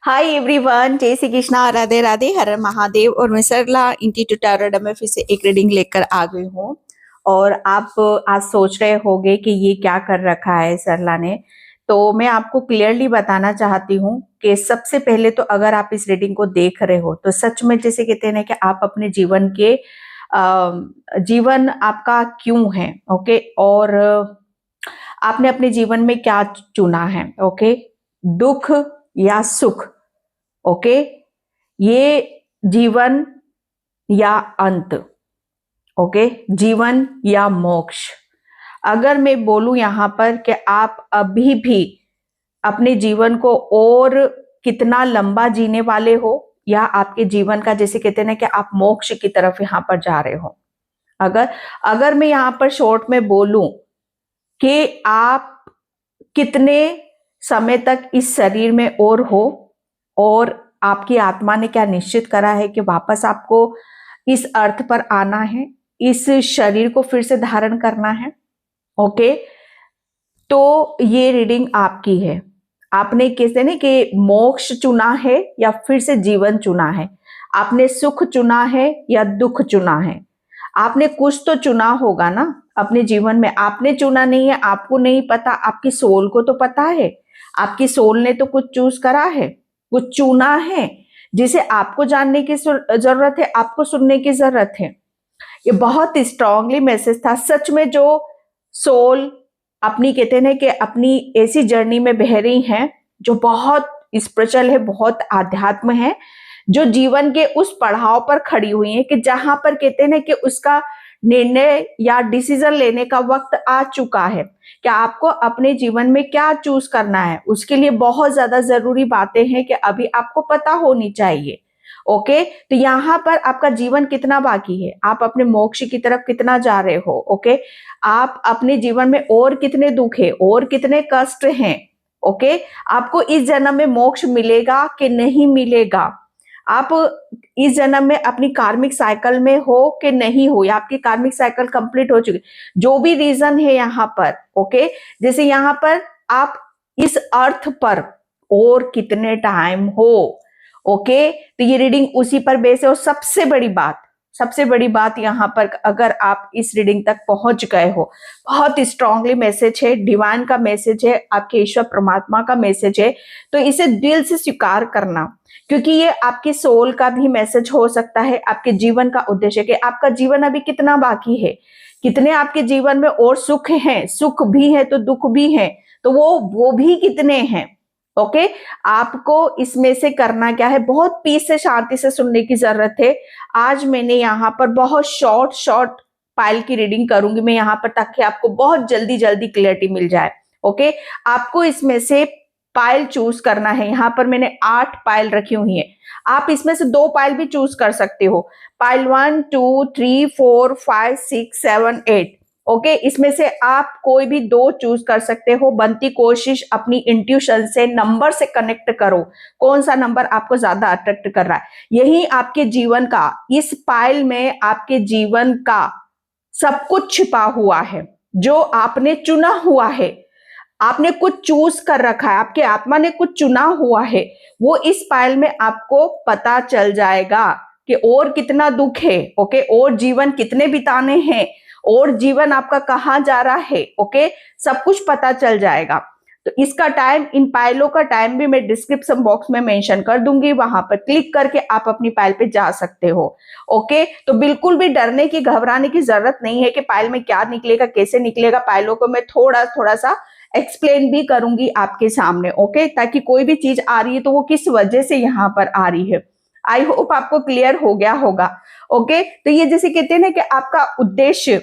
Hi everyone, जय श्री कृष्णा, राधे राधे, हर हर महादेव। और मैं सरला इंस्टीट्यूट टैरोट में फिर से एक रीडिंग लेकर आ गई हूँ। और आप आज सोच रहे होंगे कि ये क्या कर रखा है सरला ने। तो मैं आपको क्लियरली बताना चाहती हूँ कि सबसे पहले तो अगर आप इस रीडिंग को देख रहे हो तो सच में जैसे कहते हैं ना कि आप अपने जीवन के जीवन आपका क्यों है, ओके, और आपने अपने जीवन में क्या चुना है, ओके, दुख या सुख, ओके, ये जीवन या अंत, ओके, जीवन या मोक्ष। अगर मैं बोलूं यहां पर कि आप अभी भी अपने जीवन को और कितना लंबा जीने वाले हो, या आपके जीवन का जैसे कहते हैं ना कि आप मोक्ष की तरफ यहां पर जा रहे हो। अगर अगर मैं यहां पर शॉर्ट में बोलूं कि आप कितने समय तक इस शरीर में और हो, और आपकी आत्मा ने क्या निश्चित करा है कि वापस आपको इस अर्थ पर आना है, इस शरीर को फिर से धारण करना है, ओके। तो ये रीडिंग आपकी है। आपने कहते ना कि मोक्ष चुना है या फिर से जीवन चुना है, आपने सुख चुना है या दुख चुना है। आपने कुछ तो चुना होगा ना अपने जीवन में। आपने चुना नहीं है, आपको नहीं पता, आपकी सोल को तो पता है। आपकी सोल ने तो कुछ चूज करा है, कुछ चुना है, जिसे आपको जानने की जरूरत है, आपको सुनने की जरूरत है। ये बहुत स्ट्रांगली मैसेज था सच में। जो सोल अपनी कहते हैं कि अपनी ऐसी जर्नी में बह रही हैं जो बहुत स्पिरिचुअल है, बहुत आध्यात्म है, जो जीवन के उस पड़ाव पर खड़ी हुई है कि जहां पर कहते हैं कि उसका निर्णय या डिसीजन लेने का वक्त आ चुका है कि आपको अपने जीवन में क्या चूज करना है। उसके लिए बहुत ज्यादा जरूरी बातें हैं कि अभी आपको पता होनी चाहिए, ओके। तो यहाँ पर आपका जीवन कितना बाकी है, आप अपने मोक्ष की तरफ कितना जा रहे हो, ओके। आप अपने जीवन में और कितने दुख है और कितने कष्ट हैं, ओके। आपको इस जन्म में मोक्ष मिलेगा कि नहीं मिलेगा, आप इस जन्म में अपनी कार्मिक साइकिल में हो कि नहीं हो, या आपकी कार्मिक साइकिल कंप्लीट हो चुकी, जो भी रीजन है यहाँ पर, ओके। जैसे यहाँ पर आप इस अर्थ पर और कितने टाइम हो, ओके। तो ये रीडिंग उसी पर बेस है। और सबसे बड़ी बात यहाँ पर, अगर आप इस रीडिंग तक पहुंच गए हो, बहुत स्ट्रांगली मैसेज है, डिवाइन का मैसेज है, आपके ईश्वर परमात्मा का मैसेज है। तो इसे दिल से स्वीकार करना, क्योंकि ये आपके सोल का भी मैसेज हो सकता है, आपके जीवन का उद्देश्य कि आपका जीवन अभी कितना बाकी है, कितने आपके जीवन में और सुख हैं, सुख भी है तो दुख भी है, तो वो भी कितने हैं, ओके। आपको इसमें से करना क्या है, बहुत पीस से शांति से सुनने की जरूरत है। आज मैंने यहाँ पर बहुत शॉर्ट पाइल की रीडिंग करूंगी मैं यहाँ पर, ताकि आपको बहुत जल्दी जल्दी क्लियरिटी मिल जाए, ओके। आपको इसमें से पाइल चूज करना है। यहाँ पर मैंने 8 पाइल रखी हुई है, आप इसमें से 2 पाइल भी चूज कर सकते हो। Pile 1 2 3 4 5 6 7 8, okay. इसमें से आप कोई भी 2 चूज कर सकते हो। बनती कोशिश अपनी इंट्यूशन से, नंबर से कनेक्ट करो, कौन सा नंबर आपको ज्यादा अट्रैक्ट कर रहा है। यही आपके जीवन का, इस पाइल में आपके जीवन का सब कुछ छिपा हुआ है, जो आपने चुना हुआ है। आपने कुछ चूज कर रखा है, आपके आत्मा ने कुछ चुना हुआ है, वो इस पाइल में आपको पता चल जाएगा कि और कितना दुख है, ओके, और जीवन कितने बिताने हैं, और जीवन आपका कहाँ जा रहा है, ओके। सब कुछ पता चल जाएगा। तो इसका टाइम, इन पाइलों का टाइम भी मैं डिस्क्रिप्शन बॉक्स में मेंशन कर दूंगी, वहां पर क्लिक करके आप अपनी पाइल पे जा सकते हो, ओके। तो बिल्कुल भी डरने की, घबराने की जरूरत नहीं है कि पाइल में क्या निकलेगा, कैसे निकलेगा। पाइलों को मैं थोड़ा थोड़ा सा एक्सप्लेन भी करूंगी आपके सामने, ओके, ताकि कोई भी चीज आ रही है तो वो किस वजह से यहाँ पर आ रही है। आई होप आपको क्लियर हो गया होगा, ओके। तो ये जैसे कहते हैं ना कि आपका उद्देश्य,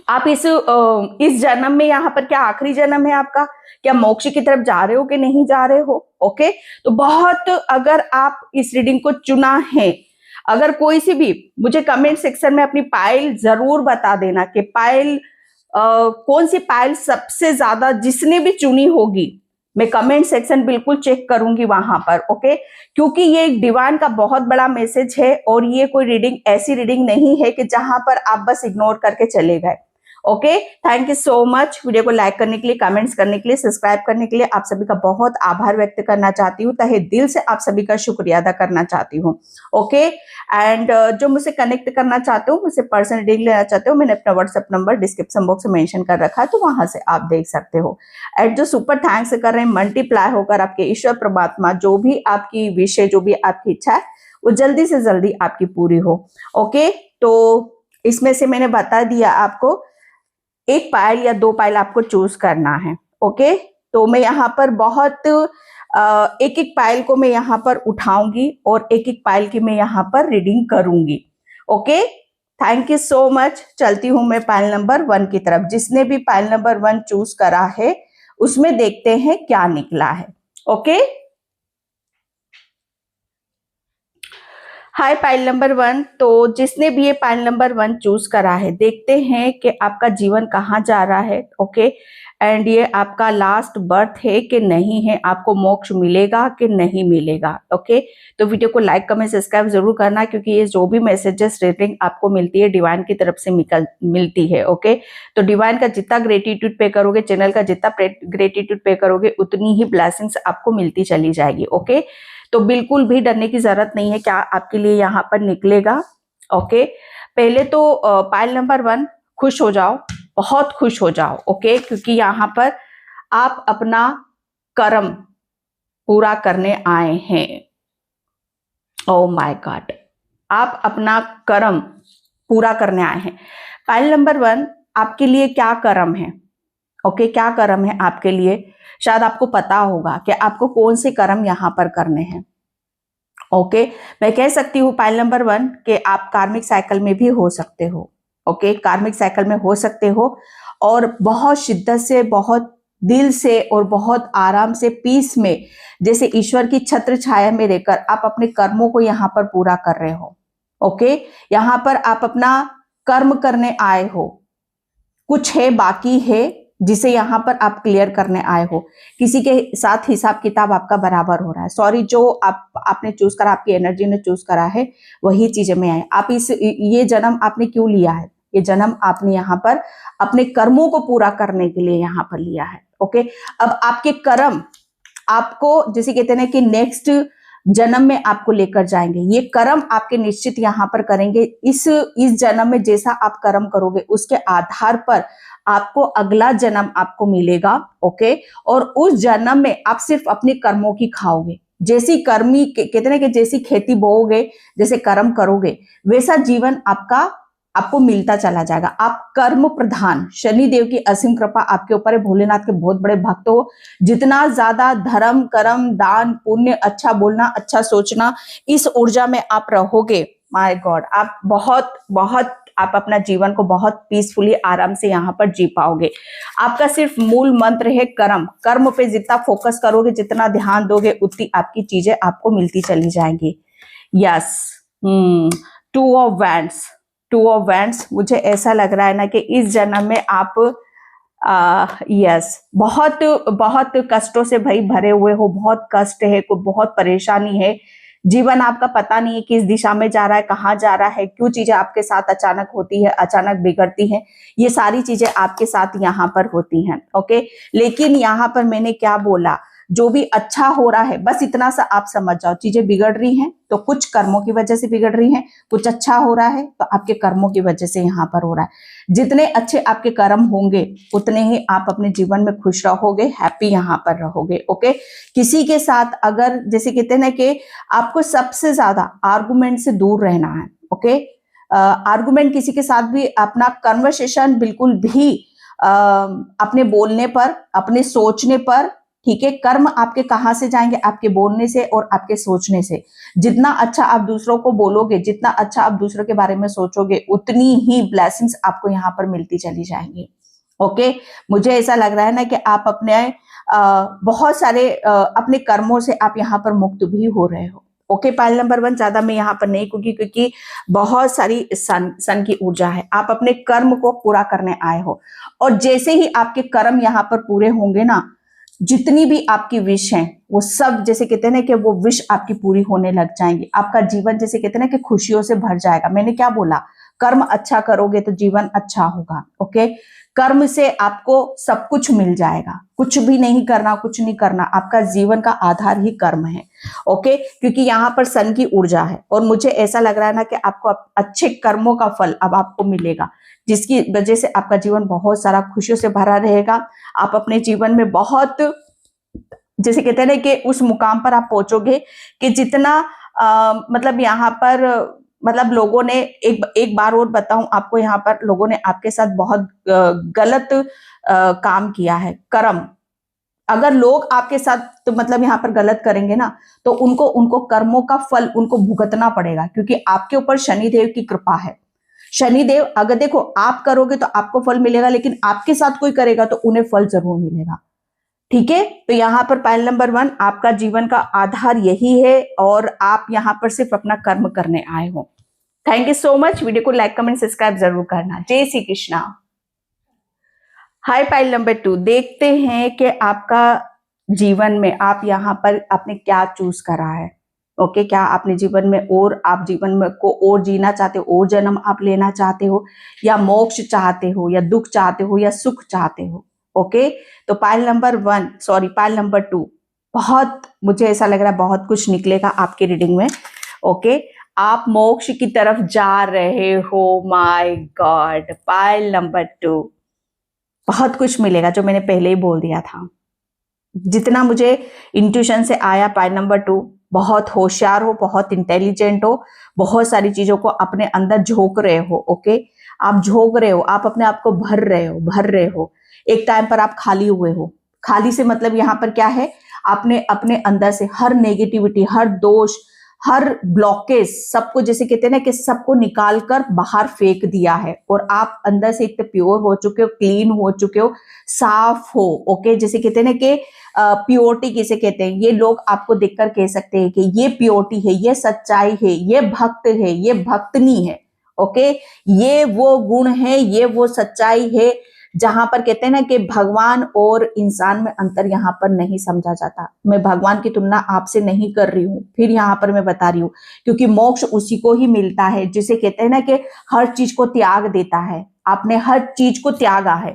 आप इस जन्म में यहाँ पर, क्या आखिरी जन्म है आपका, क्या मोक्ष की तरफ जा रहे हो कि नहीं जा रहे हो, ओके। तो बहुत, अगर आप इस रीडिंग को चुना है, अगर कोई सी भी, मुझे कमेंट सेक्शन में अपनी पाइल जरूर बता देना कि पाइल कौन सी पाइल सबसे ज्यादा जिसने भी चुनी होगी, मैं कमेंट सेक्शन बिल्कुल चेक करूंगी वहां पर, ओके। क्योंकि ये डिवाइन का बहुत बड़ा मैसेज है, और ये कोई रीडिंग ऐसी रीडिंग नहीं है कि जहां पर आप बस इग्नोर करके चले गए, okay, thank you so much. Video को लाइक करने के लिए, कमेंट्स करने के लिए, सब्सक्राइब करने के लिए आप सभी का बहुत आभार व्यक्त करना चाहती हूँ। तहे दिल से आप सभी का शुक्रिया अदा करना चाहती हूँ। ओके, एंड जो मुझसे कनेक्ट करना चाहते हो, मुझसे पर्सनल रीडिंग लेना चाहते हो, मैंने अपना व्हाट्सएप नंबर डिस्क्रिप्शन बॉक्स में मेंशन कर रखा है, तो वहां से आप देख सकते हो। एंड जो सुपर थैंक्स कर रहे हैं, मल्टीप्लाई होकर आपके ईश्वर परमात्मा जो भी आपकी विश है, जो भी आपकी इच्छा है, वो जल्दी से जल्दी आपकी पूरी हो। ओके, तो इसमें से मैंने बता दिया आपको, एक पायल या 2 पायल आपको चूज करना है। ओके, तो मैं यहाँ पर बहुत एक एक पायल को मैं यहाँ पर उठाऊंगी और एक एक पायल की मैं यहाँ पर रीडिंग करूंगी। Okay, thank you so much. चलती हूं मैं पायल नंबर 1 की तरफ। जिसने भी पायल नंबर 1 चूज करा है उसमें देखते हैं क्या निकला है। ओके, हाय पाइल नंबर 1। तो जिसने भी ये पाइल नंबर 1 चूज करा है, देखते हैं कि आपका जीवन कहाँ जा रहा है। ओके, एंड ये आपका लास्ट बर्थ है कि नहीं है, आपको मोक्ष मिलेगा कि नहीं मिलेगा। ओके, तो वीडियो को लाइक कमेंट सब्सक्राइब जरूर करना, क्योंकि ये जो भी मैसेजेस रीडिंग आपको मिलती है डिवाइन की तरफ से मिलती है। ओके, तो डिवाइन का जितना ग्रेटिट्यूड पे करोगे, चैनल का जितना ग्रेटिट्यूड पे करोगे, उतनी ही ब्लेसिंग्स आपको मिलती चली जाएगी। ओके, तो बिल्कुल भी डरने की जरूरत नहीं है, क्या आपके लिए यहाँ पर निकलेगा। ओके, पहले तो पाइल नंबर 1, खुश हो जाओ, बहुत खुश हो जाओ। ओके, क्योंकि यहाँ पर आप अपना कर्म पूरा करने आए हैं। ओ माय गॉड, आप अपना कर्म पूरा करने आए हैं। पाइल नंबर 1, आपके लिए क्या कर्म है। ओके, क्या कर्म है आपके लिए, शायद आपको पता होगा कि आपको कौन से कर्म यहाँ पर करने हैं। ओके, मैं कह सकती हूँ पाइल नंबर 1 कि आप कार्मिक साइकिल में भी हो सकते हो। ओके, कार्मिक साइकिल में हो सकते हो और बहुत शिद्दत से, बहुत दिल से और बहुत आराम से, पीस में, जैसे ईश्वर की छत्र छाया में रहकर आप अपने कर्मों को यहाँ पर पूरा कर रहे हो। ओके, यहाँ पर आप अपना कर्म करने आए हो, कुछ है बाकी है जिसे यहाँ पर आप क्लियर करने आए हो। किसी के साथ हिसाब किताब आपका बराबर हो रहा है। सॉरी, जो आपने चूज करा, आपकी एनर्जी ने चूज करा है, वही चीजें में आए। आप ये जन्म आपने क्यों लिया है, ये जन्म आपने यहाँ पर अपने कर्मों को पूरा करने के लिए यहाँ पर लिया है। ओके, अब आपके कर्म आपको, जैसे कहते हैं कि नेक्स्ट जन्म में आपको लेकर जाएंगे। ये कर्म आपके निश्चित यहाँ पर करेंगे। इस जन्म में जैसा आप कर्म करोगे उसके आधार पर आपको अगला जन्म आपको मिलेगा। ओके, और उस जन्म में आप सिर्फ अपने कर्मों की खाओगे। जैसी कर्मी कहते हैं कि जैसी खेती बोओगे, जैसे कर्म करोगे, वैसा जीवन आपको मिलता चला जाएगा। आप कर्म प्रधान, शनि देव की असीम कृपा आपके ऊपर है। भोलेनाथ के बहुत बड़े भक्त हो। जितना ज्यादा धर्म, कर्म, दान, पुण्य, अच्छा बोलना, अच्छा सोचना, इस ऊर्जा में आप रहोगे, माय गॉड, आप बहुत आप अपना जीवन को बहुत पीसफुली, आराम से यहाँ पर जी पाओगे। आपका सिर्फ मूल मंत्र है कर्म। कर्म पे जितना फोकस करोगे, जितना ध्यान दोगे, उतनी आपकी चीजें आपको मिलती चली जाएंगी। Yes, 2 of wands, 2 of wands, मुझे ऐसा लग रहा है ना कि इस जन्म में आप यस, बहुत कष्टों से भाई भरे हुए हो। बहुत कष्ट है, बहुत परेशानी है। जीवन आपका पता नहीं है किस दिशा में जा रहा है, कहाँ जा रहा है, क्यों चीजें आपके साथ अचानक होती है, अचानक बिगड़ती हैं। ये सारी चीजें आपके साथ यहाँ पर होती हैं। ओके, लेकिन यहाँ पर मैंने क्या बोला, जो भी अच्छा हो रहा है, बस इतना सा आप समझ जाओ, चीजें बिगड़ रही हैं तो कुछ कर्मों की वजह से बिगड़ रही हैं, कुछ अच्छा हो रहा है तो आपके कर्मों की वजह से यहाँ पर हो रहा है। जितने अच्छे आपके कर्म होंगे उतने ही आप अपने जीवन में खुश रहोगे, हैप्पी यहाँ पर रहोगे। ओके, किसी के साथ अगर, जैसे कहते हैं ना कि आपको सबसे ज्यादा आर्गुमेंट से दूर रहना है। ओके, आर्गुमेंट किसी के साथ भी, अपना कन्वर्सेशन बिल्कुल भी अपने बोलने पर, अपने सोचने पर, ठीक है, कर्म आपके कहाँ से जाएंगे, आपके बोलने से और आपके सोचने से। जितना अच्छा आप दूसरों को बोलोगे, जितना अच्छा आप दूसरों के बारे में सोचोगे, उतनी ही ब्लेसिंग्स आपको यहाँ पर मिलती चली जाएंगी। ओके, मुझे ऐसा लग रहा है ना कि आप अपने बहुत सारे अपने कर्मों से आप यहाँ पर मुक्त भी हो रहे हो। ओके, पाइल नंबर 1 ज्यादा मैं यहाँ पर नहीं कहूंगी, क्योंकि बहुत सारी सन की ऊर्जा है। आप अपने कर्म को पूरा करने आए हो, और जैसे ही आपके कर्म यहाँ पर पूरे होंगे ना, जितनी भी आपकी विश है वो सब, जैसे कहते हैं ना कि वो विश आपकी पूरी होने लग जाएंगी। आपका जीवन, जैसे कहते हैं ना कि खुशियों से भर जाएगा। मैंने क्या बोला, कर्म अच्छा करोगे तो जीवन अच्छा होगा। ओके, कर्म से आपको सब कुछ मिल जाएगा, कुछ भी नहीं करना, कुछ नहीं करना, आपका जीवन का आधार ही कर्म है। ओके, क्योंकि यहाँ पर सन की ऊर्जा है और मुझे ऐसा लग रहा है ना कि आपको अच्छे कर्मों का फल अब आपको मिलेगा, जिसकी वजह से आपका जीवन बहुत सारा खुशियों से भरा रहेगा। आप अपने जीवन में बहुत, जैसे कहते हैं ना कि उस मुकाम पर आप पहुंचोगे कि जितना मतलब यहाँ पर मतलब लोगों ने एक बार और बताऊं आपको, यहाँ पर लोगों ने आपके साथ बहुत गलत काम किया है, कर्म। अगर लोग आपके साथ तो मतलब यहाँ पर गलत करेंगे ना, तो उनको कर्मों का फल उनको भुगतना पड़ेगा, क्योंकि आपके ऊपर शनिदेव की कृपा है। शनिदेव अगर देखो आप करोगे तो आपको फल मिलेगा, लेकिन आपके साथ कोई करेगा तो उन्हें फल जरूर मिलेगा। ठीक है, तो यहाँ पर पॉइंट नंबर 1, आपका जीवन का आधार यही है और आप यहाँ पर सिर्फ अपना कर्म करने आए हो। Thank you so much. Video को लाइक कमेंट सब्सक्राइब जरूर करना। जय श्री कृष्णा। हाय पाइल नंबर 2, देखते हैं कि आपका जीवन में आप यहाँ पर आपने क्या चूज करा है। ओके, क्या आपने जीवन में और आप जीवन में को और जीना चाहते हो, और जन्म आप लेना चाहते हो, या मोक्ष चाहते हो, या दुख चाहते हो, या सुख चाहते हो। ओके, तो pile number 1 sorry pile number 2, बहुत मुझे ऐसा लग रहा है बहुत कुछ निकलेगा आपकी रीडिंग में। ओके, आप मोक्ष की तरफ जा रहे हो। माय गॉड, पाइल नंबर 2, बहुत कुछ मिलेगा, जो मैंने पहले ही बोल दिया था। जितना मुझे इंट्यूशन से आया, पाइल नंबर 2, बहुत होशियार हो, बहुत इंटेलिजेंट हो, बहुत सारी चीजों को अपने अंदर झोंक रहे हो। ओके, आप झोंक रहे हो, आप अपने आप को भर रहे हो। एक टाइम पर आप खाली हुए हो। खाली से मतलब यहाँ पर क्या है, आपने अपने अंदर से हर नेगेटिविटी, हर दोष, हर ब्लॉकेज, सबको जैसे कहते हैं ना कि सबको निकाल कर बाहर फेंक दिया है, और आप अंदर से एक तो प्योर हो चुके हो, क्लीन हो चुके हो, साफ हो। ओके, जैसे कहते हैं ना कि प्योरिटी किसे कहते हैं, ये लोग आपको देखकर कह सकते हैं कि ये प्योरिटी है, ये सच्चाई है, ये भक्त है, ये भक्तनी है। ओके, ये वो गुण है, ये वो सच्चाई है जहां पर कहते हैं ना कि भगवान और इंसान में अंतर यहाँ पर नहीं समझा जाता। मैं भगवान की तुलना आपसे नहीं कर रही हूँ, फिर यहाँ पर मैं बता रही हूँ, क्योंकि मोक्ष उसी को ही मिलता है जिसे कहते हैं ना कि हर चीज को त्याग देता है। आपने हर चीज को त्यागा है।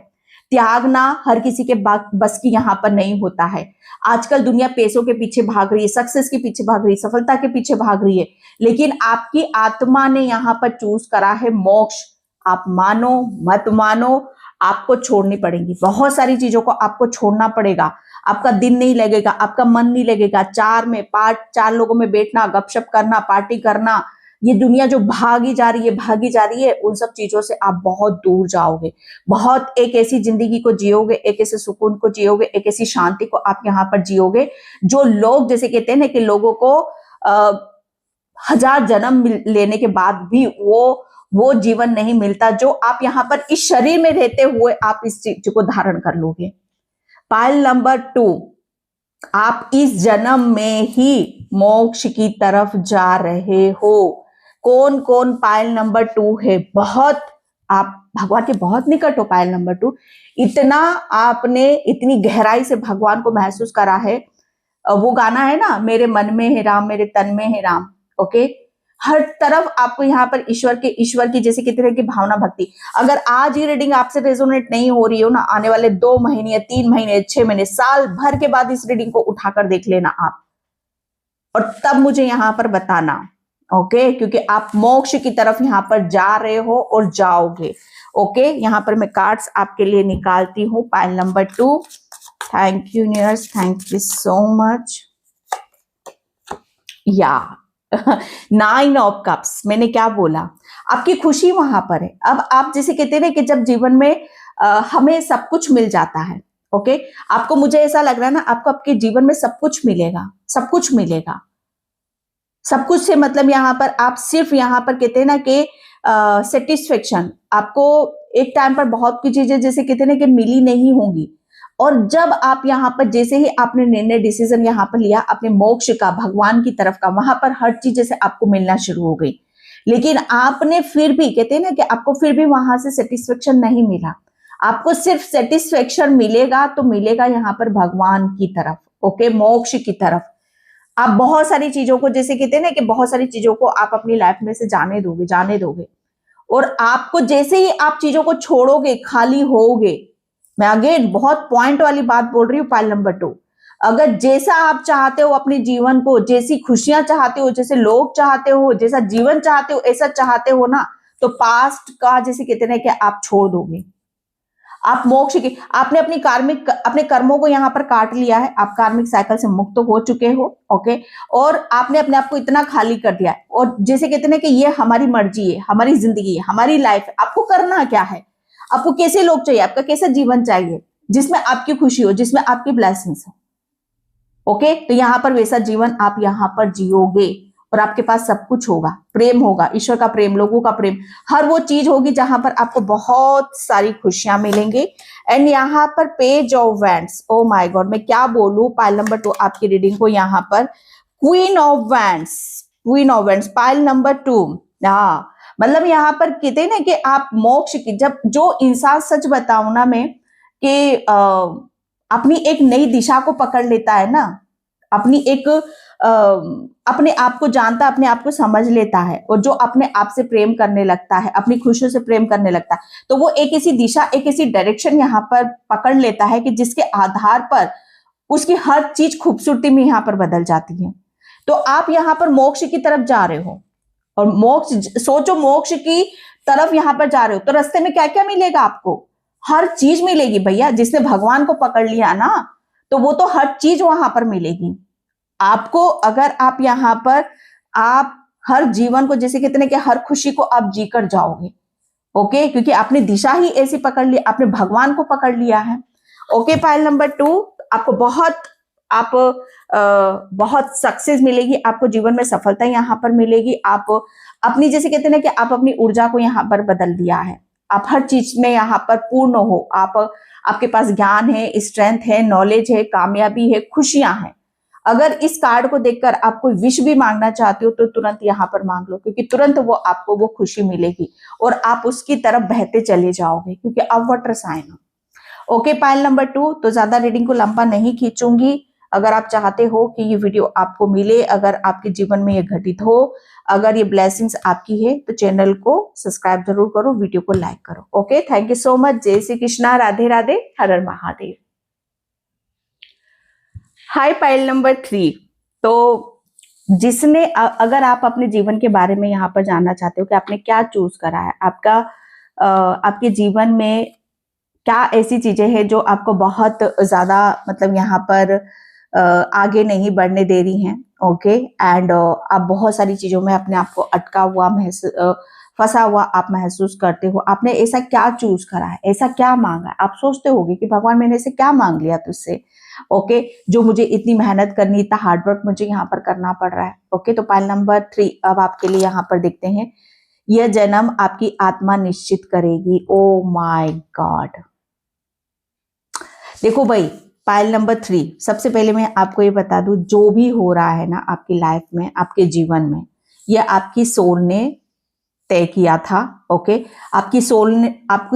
त्यागना हर किसी के बस की यहाँ पर नहीं होता है। आजकल दुनिया पैसों के पीछे भाग रही है, सक्सेस के पीछे भाग रही है, सफलता के पीछे भाग रही है, लेकिन आपकी आत्मा ने यहाँ पर चूज करा है मोक्ष। आप मानो मत मानो, आपको छोड़नी पड़ेगी, बहुत सारी चीजों को आपको छोड़ना पड़ेगा। आपका दिन नहीं लगेगा, आपका मन नहीं लगेगा, चार लोगों में बैठना, गपशप करना, पार्टी करना, ये दुनिया जो भागी जा रही है, उन सब चीजों से आप बहुत दूर जाओगे। बहुत एक ऐसी जिंदगी को जियोगे, एक ऐसे सुकून को जियोगे, एक ऐसी शांति को आप यहाँ पर जियोगे, जो लोग जैसे कहते हैं ना कि लोगों को 1000 जन्म लेने के बाद भी वो जीवन नहीं मिलता, जो आप यहाँ पर इस शरीर में रहते हुए आप इस चीज को धारण कर लोगे। पाइल नंबर 2, आप इस जन्म में ही मोक्ष की तरफ जा रहे हो। कौन कौन पाइल नंबर 2 है? बहुत, आप भगवान के बहुत निकट हो। पाइल नंबर 2, इतना आपने इतनी गहराई से भगवान को महसूस करा है। वो गाना है ना, मेरे मन में है राम, मेरे तन में है राम। ओके, हर तरफ आपको यहाँ पर ईश्वर की जैसे कितने तरह की भावना, भक्ति। अगर आज ये रीडिंग आपसे रेजोनेट नहीं हो रही हो ना, आने वाले 2 महीने, 3 महीने, 6 महीने, साल भर के बाद इस रीडिंग को उठाकर देख लेना आप, और तब मुझे यहाँ पर बताना। ओके, क्योंकि आप मोक्ष की तरफ यहाँ पर जा रहे हो और जाओगे। ओके, यहाँ पर मैं कार्ड्स आपके लिए निकालती हूँ। Pile number 2, thank you universe, thank you so much. या 9 ऑफ कप्स, मैंने क्या बोला, आपकी खुशी वहां पर है। अब आप जैसे कहते हैं ना कि जब जीवन में हमें सब कुछ मिल जाता है। ओके, आपको, मुझे ऐसा लग रहा है ना, आपको आपके जीवन में सब कुछ मिलेगा, सब कुछ मिलेगा। सब कुछ से मतलब यहाँ पर आप सिर्फ यहाँ पर कहते हैं ना कि सेटिस्फेक्शन, आपको एक टाइम पर बहुत की चीजें जैसे कहते हैं ना कि मिली नहीं होंगी, और जब आप यहाँ पर जैसे ही आपने निर्णय, डिसीजन यहाँ पर लिया अपने मोक्ष का, भगवान की तरफ का, वहां पर हर चीज जैसे आपको मिलना शुरू हो गई। लेकिन आपने फिर भी, कहते हैं ना कि आपको फिर भी वहां से सेटिस्फेक्शन नहीं मिला। आपको सिर्फ सेटिस्फेक्शन मिलेगा तो मिलेगा यहाँ पर भगवान की तरफ। ओके, मोक्ष की तरफ। आप बहुत सारी चीजों को जैसे कहते हैं ना कि बहुत सारी चीजों को आप अपनी लाइफ में से जाने दोगे। और आपको जैसे ही आप चीजों को छोड़ोगे, खाली होगे, मैं अगेन बहुत पॉइंट वाली बात बोल रही हूँ, पाइल नंबर 2, अगर जैसा आप चाहते हो अपने जीवन को, जैसी खुशियां चाहते हो, जैसे लोग चाहते हो, जैसा जीवन चाहते हो, ऐसा चाहते हो ना, तो पास्ट का जैसे कहते हैं कि आप छोड़ दोगे, आप मोक्ष की, आपने अपने कर्मों को यहाँ पर काट लिया है, आप कार्मिक साइकिल से मुक्त हो चुके हो, ओके, और आपने अपने आप को इतना खाली कर दिया है, और जैसे कहते हैं कि ये हमारी मर्जी है, हमारी जिंदगी है, हमारी लाइफ है, आपको करना क्या है, आपको कैसे लोग चाहिए, आपका कैसा जीवन चाहिए जिसमें आपकी खुशी हो, जिसमें आपकी ब्लेसिंग्स हो, ओके, तो यहां पर वैसा जीवन आप यहां पर जियोगे और आपके पास सब कुछ होगा, प्रेम होगा, ईश्वर का प्रेम, लोगों का प्रेम, हर वो चीज होगी जहां पर आपको बहुत सारी खुशियां मिलेंगी। एंड यहाँ पर page of wands, O my God, मैं क्या बोलूं, पाइल नंबर 2 आपकी रीडिंग को यहाँ पर queen of wands, queen of wands, pile number 2, हाँ, मतलब यहाँ पर कहते हैं ना कि आप मोक्ष की, जब जो इंसान, सच बताऊं ना मैं, कि अपनी एक नई दिशा को पकड़ लेता है ना, अपनी एक अपने आप को जानता, अपने आप को समझ लेता है, और जो अपने आप से प्रेम करने लगता है, अपनी खुशियों से प्रेम करने लगता है, तो वो एक ऐसी दिशा, एक ऐसी डायरेक्शन यहाँ पर पकड़ लेता है कि जिसके आधार पर उसकी हर चीज खूबसूरती में यहाँ पर बदल जाती है। तो आप यहाँ पर मोक्ष की तरफ जा रहे हो, और मोक्ष, सोचो मोक्ष की तरफ यहाँ पर जा रहे हो, तो रास्ते में क्या क्या मिलेगा आपको, हर चीज मिलेगी भैया, जिसने भगवान को पकड़ लिया ना, तो वो तो हर चीज वहां पर मिलेगी आपको। अगर आप यहाँ पर, आप हर जीवन को, जैसे कहते हैं कि हर खुशी को आप जीकर जाओगे, ओके, क्योंकि आपने दिशा ही ऐसी पकड़ ली, आपने भगवान को पकड़ लिया है, ओके। पाइल नंबर 2, आपको बहुत सक्सेस मिलेगी, आपको जीवन में सफलता यहाँ पर मिलेगी, आप अपनी, जैसे कहते हैं ना कि आप अपनी ऊर्जा को यहाँ पर बदल दिया है, आप हर चीज में यहाँ पर पूर्ण हो, आपके पास ज्ञान है, स्ट्रेंथ है, नॉलेज है, कामयाबी है, खुशियां हैं। अगर इस कार्ड को देखकर आप कोई विश भी मांगना चाहते हो तो तुरंत यहाँ पर मांग लो, क्योंकि तुरंत वो आपको वो खुशी मिलेगी और आप उसकी तरफ बहते चले जाओगे, क्योंकि आप वाटर साइन हो, ओके। पाइल नंबर 2, तो ज्यादा रीडिंग को लंबा नहीं खींचूंगी। अगर आप चाहते हो कि ये वीडियो आपको मिले, अगर आपके जीवन में ये घटित हो, अगर ये ब्लेसिंग्स आपकी है, तो चैनल को सब्सक्राइब जरूर करो, वीडियो को लाइक करो, okay. Thank you so much. जय Shri Krishna, Radhe Radhe, Har Har Mahadev. Hi pile number 3, तो जिसने, अगर आप अपने जीवन के बारे में यहाँ पर जानना चाहते हो कि आपने क्या चूज करा है, आपके जीवन में क्या ऐसी चीजें हैं जो आपको बहुत ज्यादा, मतलब यहाँ पर आगे नहीं बढ़ने दे रही हैं, ओके, एंड आप बहुत सारी चीजों में अपने आप को अटका हुआ, फंसा हुआ आप महसूस करते हो, आपने ऐसा क्या चूज करा है, ऐसा क्या मांगा है, आप सोचते होगे कि भगवान मैंने ऐसे क्या मांग लिया तुझसे, ओके, जो मुझे इतनी मेहनत करनी, इतना हार्डवर्क मुझे यहाँ पर करना पड़ रहा है, ओके। तो पाइल नंबर 3 अब आपके लिए यहाँ पर देखते हैं, यह जन्म आपकी आत्मा निश्चित करेगी। ओ माय गॉड, देखो भाई, पाइल नंबर 3, सबसे पहले मैं आपको ये बता दूं, जो भी हो रहा है ना आपकी लाइफ में, आपके जीवन में, यह आपकी सोल ने तय किया था, ओके। आपकी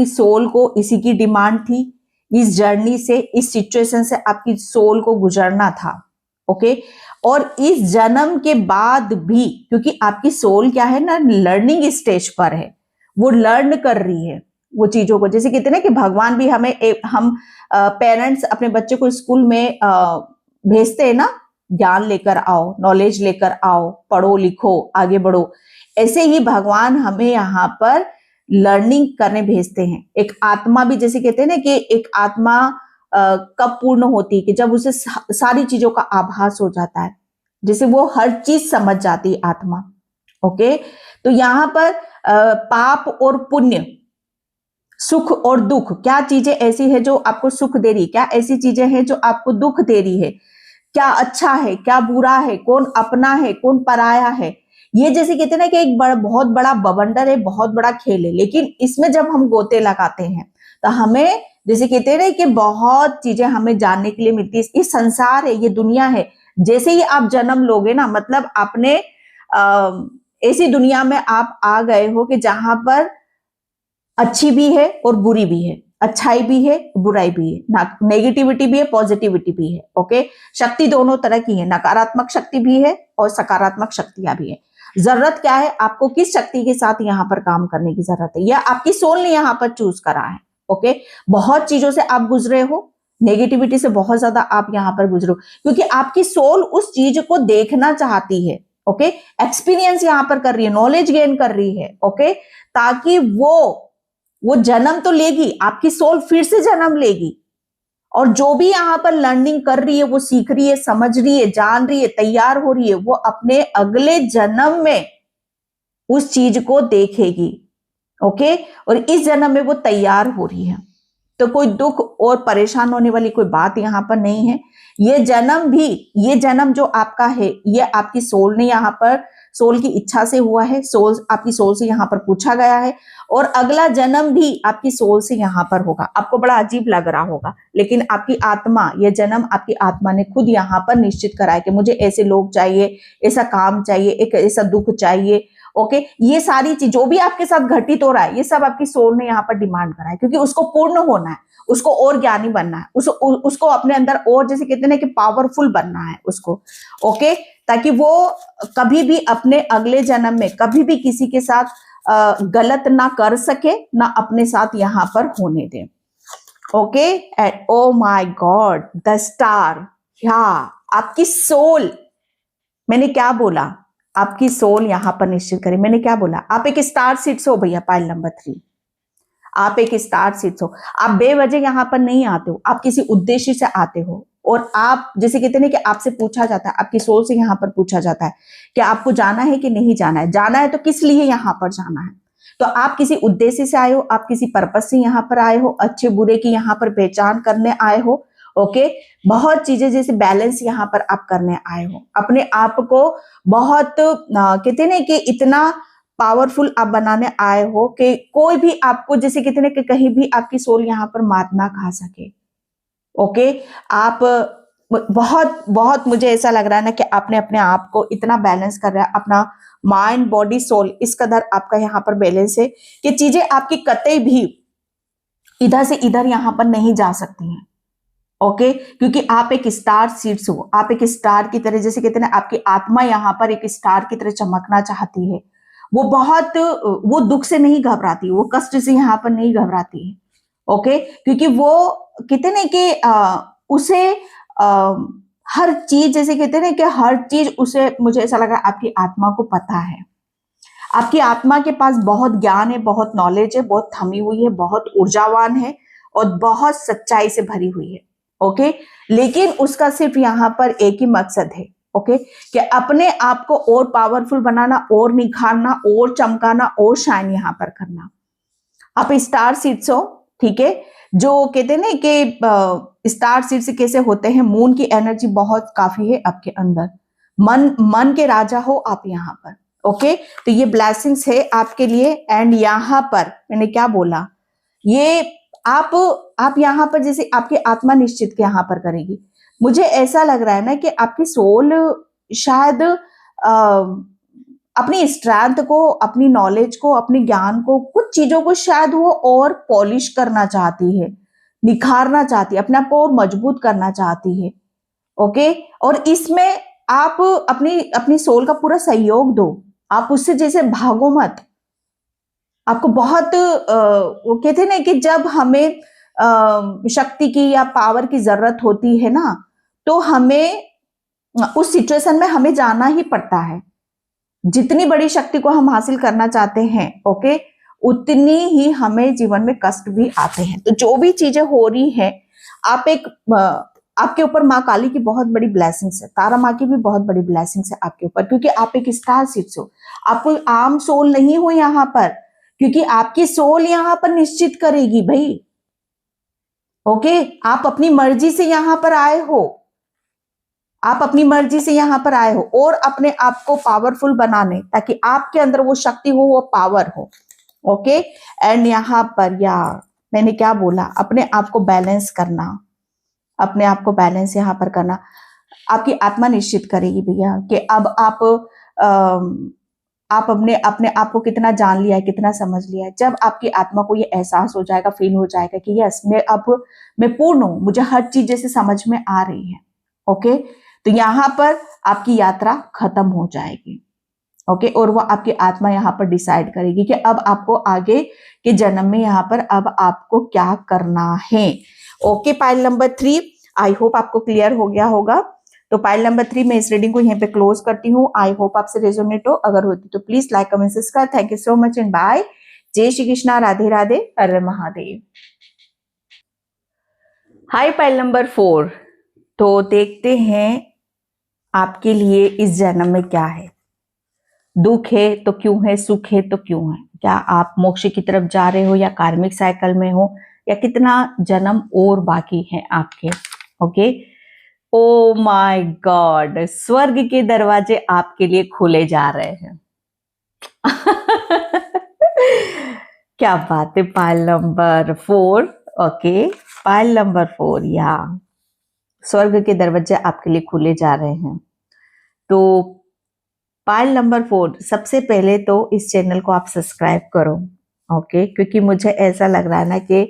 सोल को इसी की डिमांड थी, इस जर्नी से, इस सिचुएशन से आपकी सोल को गुजरना था, ओके। और इस जन्म के बाद भी, क्योंकि आपकी सोल क्या है ना, लर्निंग स्टेज पर है, वो लर्न कर रही है वो चीजों को, जैसे कहते हैं ना कि भगवान भी हम पेरेंट्स अपने बच्चे को स्कूल में भेजते हैं ना, ज्ञान लेकर आओ, नॉलेज लेकर आओ, पढ़ो लिखो, आगे बढ़ो, ऐसे ही भगवान हमें यहाँ पर लर्निंग करने भेजते हैं। एक आत्मा भी, जैसे कहते हैं ना कि एक आत्मा कब पूर्ण होती है, कि जब उसे सारी चीजों का आभास हो जाता है, जैसे वो हर चीज समझ जाती है आत्मा, ओके। तो यहाँ पर पाप और पुण्य, सुख और दुख, क्या चीजें ऐसी है जो आपको सुख दे रही है, क्या ऐसी चीजें हैं जो आपको दुख दे रही है, क्या अच्छा है, क्या बुरा है, कौन अपना है, कौन पराया है, ये जैसे कहते हैं ना कि एक बहुत बड़ा बवंडर है, बहुत बड़ा खेल है, लेकिन इसमें जब हम गोते लगाते हैं तो हमें, जैसे कहते हैं ना कि बहुत चीजें हमें जानने के लिए मिलती है। ये संसार है, ये दुनिया है, जैसे ही आप जन्म लोगे ना, मतलब आपने ऐसी दुनिया में आप आ गए हो कि जहां पर अच्छी भी है और बुरी भी है, अच्छाई भी है, बुराई भी है, नेगेटिविटी भी है, पॉजिटिविटी भी है, ओके। शक्ति दोनों तरह की है, नकारात्मक शक्ति भी है और सकारात्मक शक्तियां भी है। जरूरत क्या है, आपको किस शक्ति के साथ यहाँ पर काम करने की जरूरत है, या आपकी सोल ने यहाँ पर चूज करा है। ओके, बहुत चीजों से आप गुजरे हो, नेगेटिविटी से बहुत ज्यादा आप यहाँ पर गुजरो, क्योंकि आपकी सोल उस चीज को देखना चाहती है। ओके, एक्सपीरियंस यहाँ पर कर रही है, नॉलेज गेन कर रही है। ओके, ताकि वो जन्म तो लेगी, आपकी सोल फिर से जन्म लेगी, और जो भी यहाँ पर लर्निंग कर रही है, वो सीख रही है, समझ रही है, जान रही है, तैयार हो रही है, वो अपने अगले जन्म में उस चीज को देखेगी। ओके, और इस जन्म में वो तैयार हो रही है, तो कोई दुख और परेशान होने वाली कोई बात यहाँ पर नहीं है। ये जन्म जो आपका है, ये आपकी सोल ने यहाँ पर, सोल की इच्छा से हुआ है, आपकी सोल से यहाँ पर पूछा गया है, और अगला जन्म भी आपकी सोल से यहाँ पर होगा। आपको बड़ा अजीब लग रहा होगा, लेकिन आपकी आत्मा, ये जन्म आपकी आत्मा ने खुद यहाँ पर निश्चित करा है कि मुझे ऐसे लोग चाहिए, ऐसा काम चाहिए, एक ऐसा दुख चाहिए। ओके, ये सारी चीज जो भी आपके साथ घटित हो रहा है, ये सब आपकी सोल ने यहाँ पर डिमांड करा है, क्योंकि उसको पूर्ण होना है, उसको और ज्ञानी बनना है, उसको अपने अंदर और, जैसे कहते हैं कि पावरफुल बनना है उसको। ओके, ताकि वो कभी भी अपने अगले जन्म में कभी भी किसी के साथ गलत ना कर सके, ना अपने साथ यहाँ पर होने दे। Okay, and oh my god, the star, या आपकी सोल, मैंने क्या बोला, आपकी सोल यहां पर निश्चित करे। मैंने क्या बोला, आप एक स्टार सीड्स हो भैया, पाइल नंबर 3, आप एक स्टार सीड्स हो। आप बेवजह यहां पर नहीं आते हो, आप किसी उद्देश्य से आते हो, और आप जैसे कहते हैं कि आपसे पूछा जाता है, आपकी सोल से यहाँ पर पूछा जाता है कि आपको जाना है कि नहीं जाना है, जाना है तो किस लिए यहाँ पर जाना है। तो आप किसी उद्देश्य से आए हो, आप किसी पर्पस से यहाँ पर आए हो, अच्छे बुरे की यहाँ पर पहचान करने आए हो। ओके, बहुत चीजें जैसे बैलेंस यहाँ पर आप करने आए हो, अपने आप को बहुत कहते हैं कि इतना पावरफुल आप बनाने आए हो कि कोई भी आपको, जैसे कहते हैं कि कहीं भी आपकी सोल यहाँ पर मात ना खा सके। ओके, आप बहुत बहुत, मुझे ऐसा लग रहा है ना कि आपने अपने आप को इतना बैलेंस कर रहा है, अपना माइंड बॉडी सोल इस कदर आपका यहाँ पर बैलेंस है कि चीजें आपकी कतई भी इधर से इधर यहाँ पर नहीं जा सकती हैं। ओके, क्योंकि आप एक स्टार सीड्स हो, आप एक स्टार की तरह, जैसे कहते हैं ना, आपकी आत्मा यहाँ पर एक स्टार की तरह चमकना चाहती है। वो दुख से नहीं घबराती, वो कष्ट से यहाँ पर नहीं घबराती है। ओके, क्योंकि वो कहते ना कि उसे हर चीज, जैसे कहते ना कि हर चीज उसे, मुझे ऐसा लगा आपकी आत्मा को पता है, आपकी आत्मा के पास बहुत ज्ञान है, बहुत नॉलेज है, बहुत थमी हुई है, बहुत ऊर्जावान है, और बहुत सच्चाई से भरी हुई है। ओके, लेकिन उसका सिर्फ यहाँ पर एक ही मकसद है। ओके, कि अपने आप को और पावरफुल बनाना, और निखारना, और चमकाना, और शाइन यहाँ पर करना। आप स्टार सीड्स हो, ठीक है, जो कहते हैं ना कि स्टार सीड्स कैसे होते हैं, मून की एनर्जी बहुत काफी है आपके अंदर, मन के राजा हो आप यहाँ पर। ओके, तो ये ब्लेसिंग्स है आपके लिए। एंड यहाँ पर मैंने क्या बोला, ये आप यहाँ पर जैसे आपकी आत्मा निश्चित यहाँ पर करेगी। मुझे ऐसा लग रहा है ना कि आपकी सोल शायद अपनी स्ट्रेंथ को, अपनी नॉलेज को, अपने ज्ञान को, कुछ चीजों को शायद वो और पॉलिश करना चाहती है, निखारना चाहती है, अपने आप को और मजबूत करना चाहती है। ओके, और इसमें आप अपनी सोल का पूरा सहयोग दो, आप उससे जैसे भागो मत। आपको बहुत वो कहते हैं ना कि जब हमें शक्ति की या पावर की जरूरत होती है ना, तो हमें उस सिचुएशन में हमें जाना ही पड़ता है। जितनी बड़ी शक्ति को हम हासिल करना चाहते हैं, ओके, उतनी ही हमें जीवन में कष्ट भी आते हैं। तो जो भी चीजें हो रही है, आपके ऊपर माँ काली की बहुत बड़ी ब्लेसिंग्स है, तारा माँ की भी बहुत बड़ी ब्लेसिंग्स है आपके ऊपर, क्योंकि आप एक स्टार सीड्स हो। आप कोई आम सोल नहीं हो यहाँ पर, क्योंकि आपकी सोल यहाँ पर निश्चित करेगी भाई। ओके, आप अपनी मर्जी से यहाँ पर आए हो, आप अपनी मर्जी से यहाँ पर आए हो, और अपने आप को पावरफुल बनाने, ताकि आपके अंदर वो शक्ति हो, वो पावर हो। ओके, एंड यहाँ पर यार मैंने क्या बोला, अपने आप को बैलेंस करना, अपने आप को बैलेंस यहाँ पर करना। आपकी आत्मा निश्चित करेगी भैया कि अब आप अपने आप को कितना जान लिया है, कितना समझ लिया है। जब आपकी आत्मा को ये एहसास हो जाएगा, फील हो जाएगा कि यस, मैं पूर्ण हूं, मुझे हर चीज जैसे समझ में आ रही है। ओके, तो यहाँ पर आपकी यात्रा खत्म हो जाएगी। ओके, और वो आपकी आत्मा यहाँ पर डिसाइड करेगी कि अब आपको आगे के जन्म में यहाँ पर अब आपको क्या करना है। Okay, pile number 3, I hope आपको क्लियर हो गया होगा। तो पाइल नंबर 3 मैं इस रीडिंग को यहीं पे क्लोज करती हूँ। आई होप आपसे रेजोनेट हो, अगर होती तो please like comment subscribe. Thank you so much and bye. जय Shri Krishna, Radhe Radhe, Har Har Mahadev. Hi pile number 4, तो देखते हैं आपके लिए इस जन्म में क्या है। दुख है तो क्यों है, सुख है तो क्यों है, क्या आप मोक्ष की तरफ जा रहे हो या कार्मिक साइकिल में हो, या कितना जन्म और बाकी है आपके। ओके, ओ माय गॉड, स्वर्ग के दरवाजे आपके लिए खुले जा रहे हैं। क्या बात है, pile number 4। Okay, pile number 4, या स्वर्ग के दरवाजे आपके लिए खुले जा रहे हैं। तो पाइल नंबर 4, सबसे पहले तो इस चैनल को आप सब्सक्राइब करो। ओके, क्योंकि मुझे ऐसा लग रहा है ना कि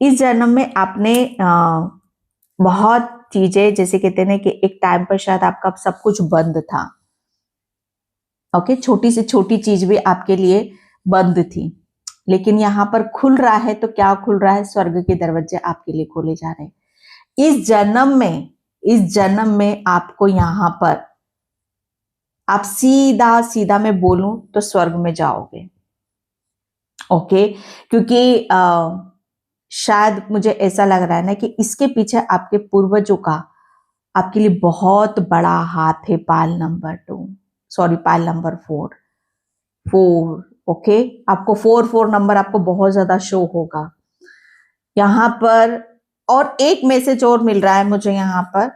इस जन्म में आपने बहुत चीजें, जैसे कहते हैं ना कि एक टाइम पर शायद आपका सब कुछ बंद था। ओके, छोटी से छोटी चीज भी आपके लिए बंद थी, लेकिन यहाँ पर खुल रहा है। तो क्या खुल रहा है, स्वर्ग के दरवाजे आपके लिए खोले जा रहे हैं। इस जन्म में आपको यहाँ पर आप सीधा सीधा मैं बोलूं तो स्वर्ग में जाओगे। ओके, क्योंकि शायद मुझे ऐसा लग रहा है ना कि इसके पीछे आपके पूर्वजों का आपके लिए बहुत बड़ा हाथ है। Pile number 2, sorry pile number 4। Okay, आपको 4 नंबर आपको बहुत ज्यादा शो होगा यहाँ पर। और एक मैसेज और मिल रहा है मुझे यहाँ पर,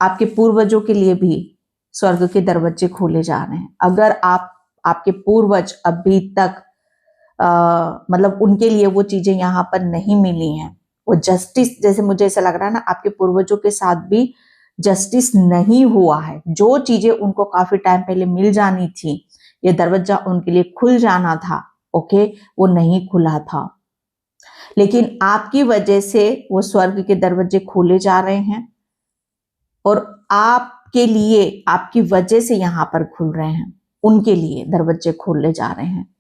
आपके पूर्वजों के लिए भी स्वर्ग के दरवाजे खोले जा रहे हैं। अगर आपके पूर्वज अभी तक मतलब उनके लिए वो चीजें यहाँ पर नहीं मिली हैं, वो जस्टिस, जैसे मुझे ऐसा लग रहा है ना आपके पूर्वजों के साथ भी जस्टिस नहीं हुआ है। जो चीजें उनको काफी टाइम पहले मिल जानी थी, ये दरवाजा उनके लिए खुल जाना था, ओके, वो नहीं खुला था। लेकिन आपकी वजह से वो स्वर्ग के दरवाजे खोले जा रहे हैं, और आपके लिए, आपकी वजह से यहाँ पर खुल रहे हैं, उनके लिए दरवाजे खोले जा रहे हैं।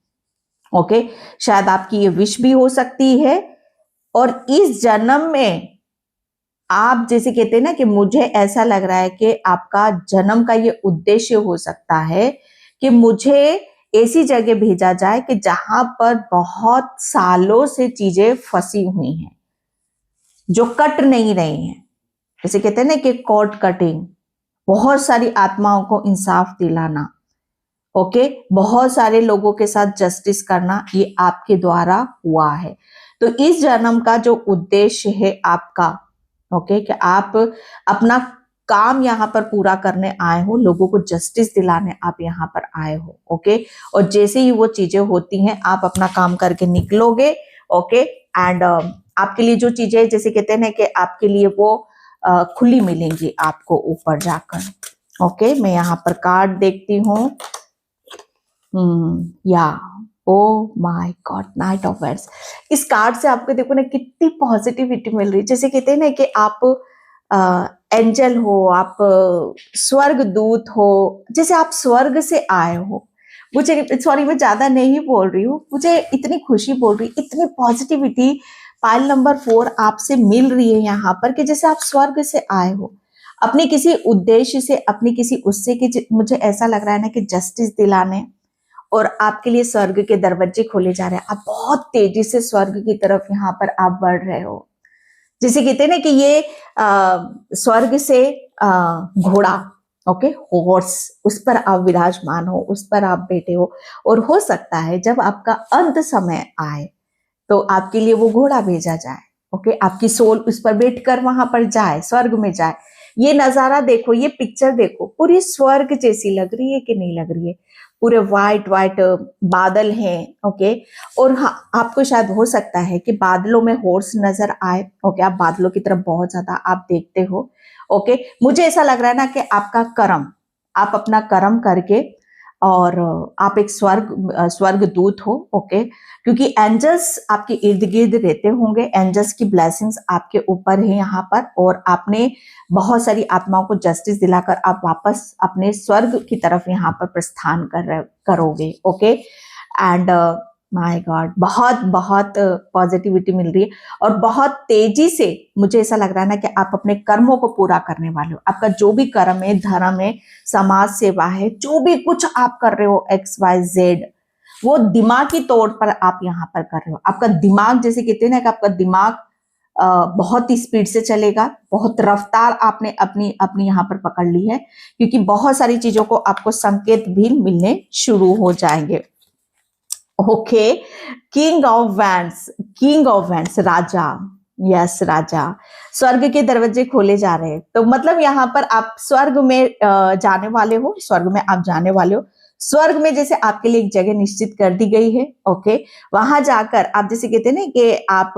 ओके, शायद आपकी ये विश भी हो सकती है। और इस जन्म में आप जैसे कहते हैं ना कि मुझे ऐसा लग रहा है कि आपका जन्म का ये उद्देश्य हो सकता है कि मुझे ऐसी जगह भेजा जाए कि जहां पर बहुत सालों से चीजें फंसी हुई हैं, जो कट नहीं रही हैं। जैसे कहते हैं ना कि कोर्ट कटिंग, बहुत सारी आत्माओं को इंसाफ दिलाना, ओके, बहुत सारे लोगों के साथ जस्टिस करना, ये आपके द्वारा हुआ है। तो इस जन्म का जो उद्देश्य है आपका, ओके, कि आप अपना काम यहाँ पर पूरा करने आए हो, लोगों को जस्टिस दिलाने आप यहाँ पर आए हो। ओके, और जैसे ही वो चीजें होती हैं आप अपना काम करके निकलोगे। ओके, एंड आपके लिए जो चीजें, जैसे कहते हैं ना कि आपके लिए वो खुली मिलेंगी आपको ऊपर जाकर। ओके, मैं यहाँ पर कार्ड देखती हूँ। या ओ my God, night of vents. इस कार्ड से आपको देखो ना कितनी पॉजिटिविटी मिल रही है। जैसे कहते हैं ना कि आप एंजल हो, आप स्वर्ग दूत हो, जैसे आप स्वर्ग से आए हो। मुझे, सॉरी मैं ज्यादा नहीं बोल रही हूँ, मुझे इतनी खुशी बोल रही, इतनी पॉजिटिविटी पाइल नंबर 4 आपसे मिल रही है यहाँ पर, कि जैसे आप स्वर्ग से आए हो, अपने किसी उद्देश्य से, अपने किसी उससे, कि मुझे ऐसा लग रहा है ना कि जस्टिस दिलाने, और आपके लिए स्वर्ग के दरवाजे खोले जा रहे हैं। आप बहुत तेजी से स्वर्ग की तरफ यहाँ पर आप बढ़ रहे हो। जैसे कहते हैं ना कि ये स्वर्ग से घोड़ा, ओके, हॉर्स, उस पर आप विराजमान हो, उस पर आप बैठे हो, और हो सकता है जब आपका अंत समय आए तो आपके लिए वो घोड़ा भेजा जाए। ओके, आपकी सोल उस पर बैठकर वहां पर जाए, स्वर्ग में जाए। ये नजारा देखो, ये पिक्चर देखो, पूरी स्वर्ग जैसी लग रही है कि नहीं लग रही है। पूरे व्हाइट व्हाइट बादल हैं। ओके, और हाँ, आपको शायद हो सकता है कि बादलों में हॉर्स नजर आए। ओके, आप बादलों की तरफ बहुत ज्यादा आप देखते हो। ओके, मुझे ऐसा लग रहा है ना कि आपका कर्म, आप अपना कर्म करके और आप एक स्वर्ग दूत हो, ओके, क्योंकि एंजल्स आपके इर्द गिर्द रहते होंगे। एंजल्स की ब्लेसिंग्स आपके ऊपर है यहाँ पर, और आपने बहुत सारी आत्माओं को जस्टिस दिलाकर आप वापस अपने स्वर्ग की तरफ यहाँ पर प्रस्थान करोगे, ओके। एंड माय गॉड, बहुत बहुत पॉजिटिविटी मिल रही है, और बहुत तेजी से मुझे ऐसा लग रहा है ना कि आप अपने कर्मों को पूरा करने वाले हो। आपका जो भी कर्म है, धर्म है, समाज सेवा है, जो भी कुछ आप कर रहे हो XYZ, वो दिमागी तौर पर आप यहाँ पर कर रहे हो। आपका दिमाग, जैसे कहते हैं ना कि आपका दिमाग बहुत ही स्पीड से चलेगा, बहुत रफ्तार आपने अपनी अपनी यहाँ पर पकड़ ली है, क्योंकि बहुत सारी चीजों को आपको संकेत भी मिलने शुरू हो जाएंगे, okay. King of wands, king of wands, राजा, यस राजा। स्वर्ग के दरवाजे खोले जा रहे हैं, तो मतलब यहाँ पर आप स्वर्ग में जाने वाले हो, स्वर्ग में आप जाने वाले हो। स्वर्ग में जैसे आपके लिए एक जगह निश्चित कर दी गई है, ओके। वहां जाकर आप जैसे कहते हैं ना कि आप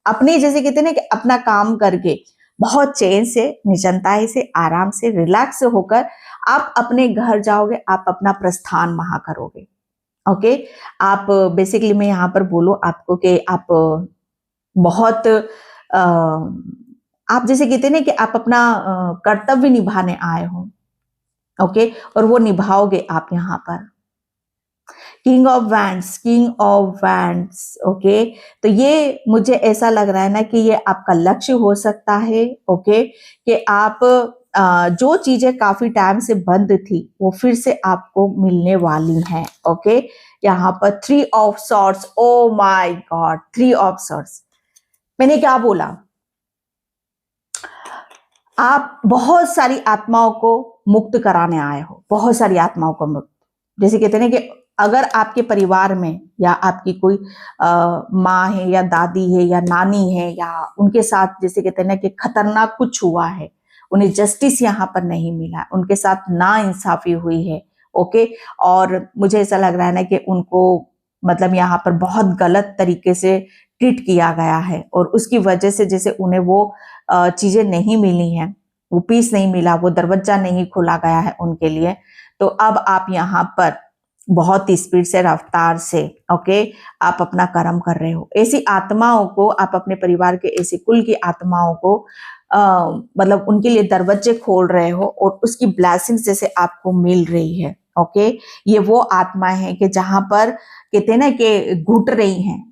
अपने जैसे कहते हैं ना कि अपना काम करके बहुत चैन से, निश्चिंताई से, आराम से, रिलैक्स होकर आप अपने घर जाओगे, आप अपना प्रस्थान वहां करोगे, ओके। आप बेसिकली मैं यहाँ पर बोलूं आपको कि आप बहुत आप जैसे कहते हैं ना कि आप अपना कर्तव्य निभाने आए हो, ओके, और वो निभाओगे आप यहाँ पर। King of wands, king of wands, okay. तो ये मुझे ऐसा लग रहा है ना कि ये आपका लक्ष्य हो सकता है, ओके, कि आप जो चीजें काफी टाइम से बंद थी वो फिर से आपको मिलने वाली हैं, ओके। यहाँ पर 3 of swords, O my God, 3 of swords. मैंने क्या बोला? आप बहुत सारी आत्माओं को मुक्त कराने आए हो, बहुत सारी आत्माओं को मुक्त। जैसे कहते हैं ना कि अगर आपके परिवार में या आपकी कोई माँ है या दादी है या नानी है, या उनके साथ जैसे कहते हैं ना कि खतरनाक कुछ हुआ है, उन्हें जस्टिस यहाँ पर नहीं मिला, उनके साथ ना इंसाफी हुई है, ओके। और मुझे ऐसा लग रहा है ना कि उनको मतलब यहाँ पर बहुत गलत तरीके से ट्रीट किया गया है, और उसकी वजह से जैसे उन्हें वो चीजें नहीं मिली हैं, वो पीस नहीं मिला, वो दरवाजा नहीं खोला गया है उनके लिए। तो अब आप यहाँ पर बहुत स्पीड से, रफ्तार से, ओके, आप अपना कर्म कर रहे हो। ऐसी आत्माओं को, आप अपने परिवार के ऐसे कुल की आत्माओं को मतलब उनके लिए दरवाजे खोल रहे हो, और उसकी ब्लेसिंग्स जैसे आपको मिल रही है, ओके। ये वो आत्माएं हैं कि जहां पर कहते हैं ना कि घुट रही हैं,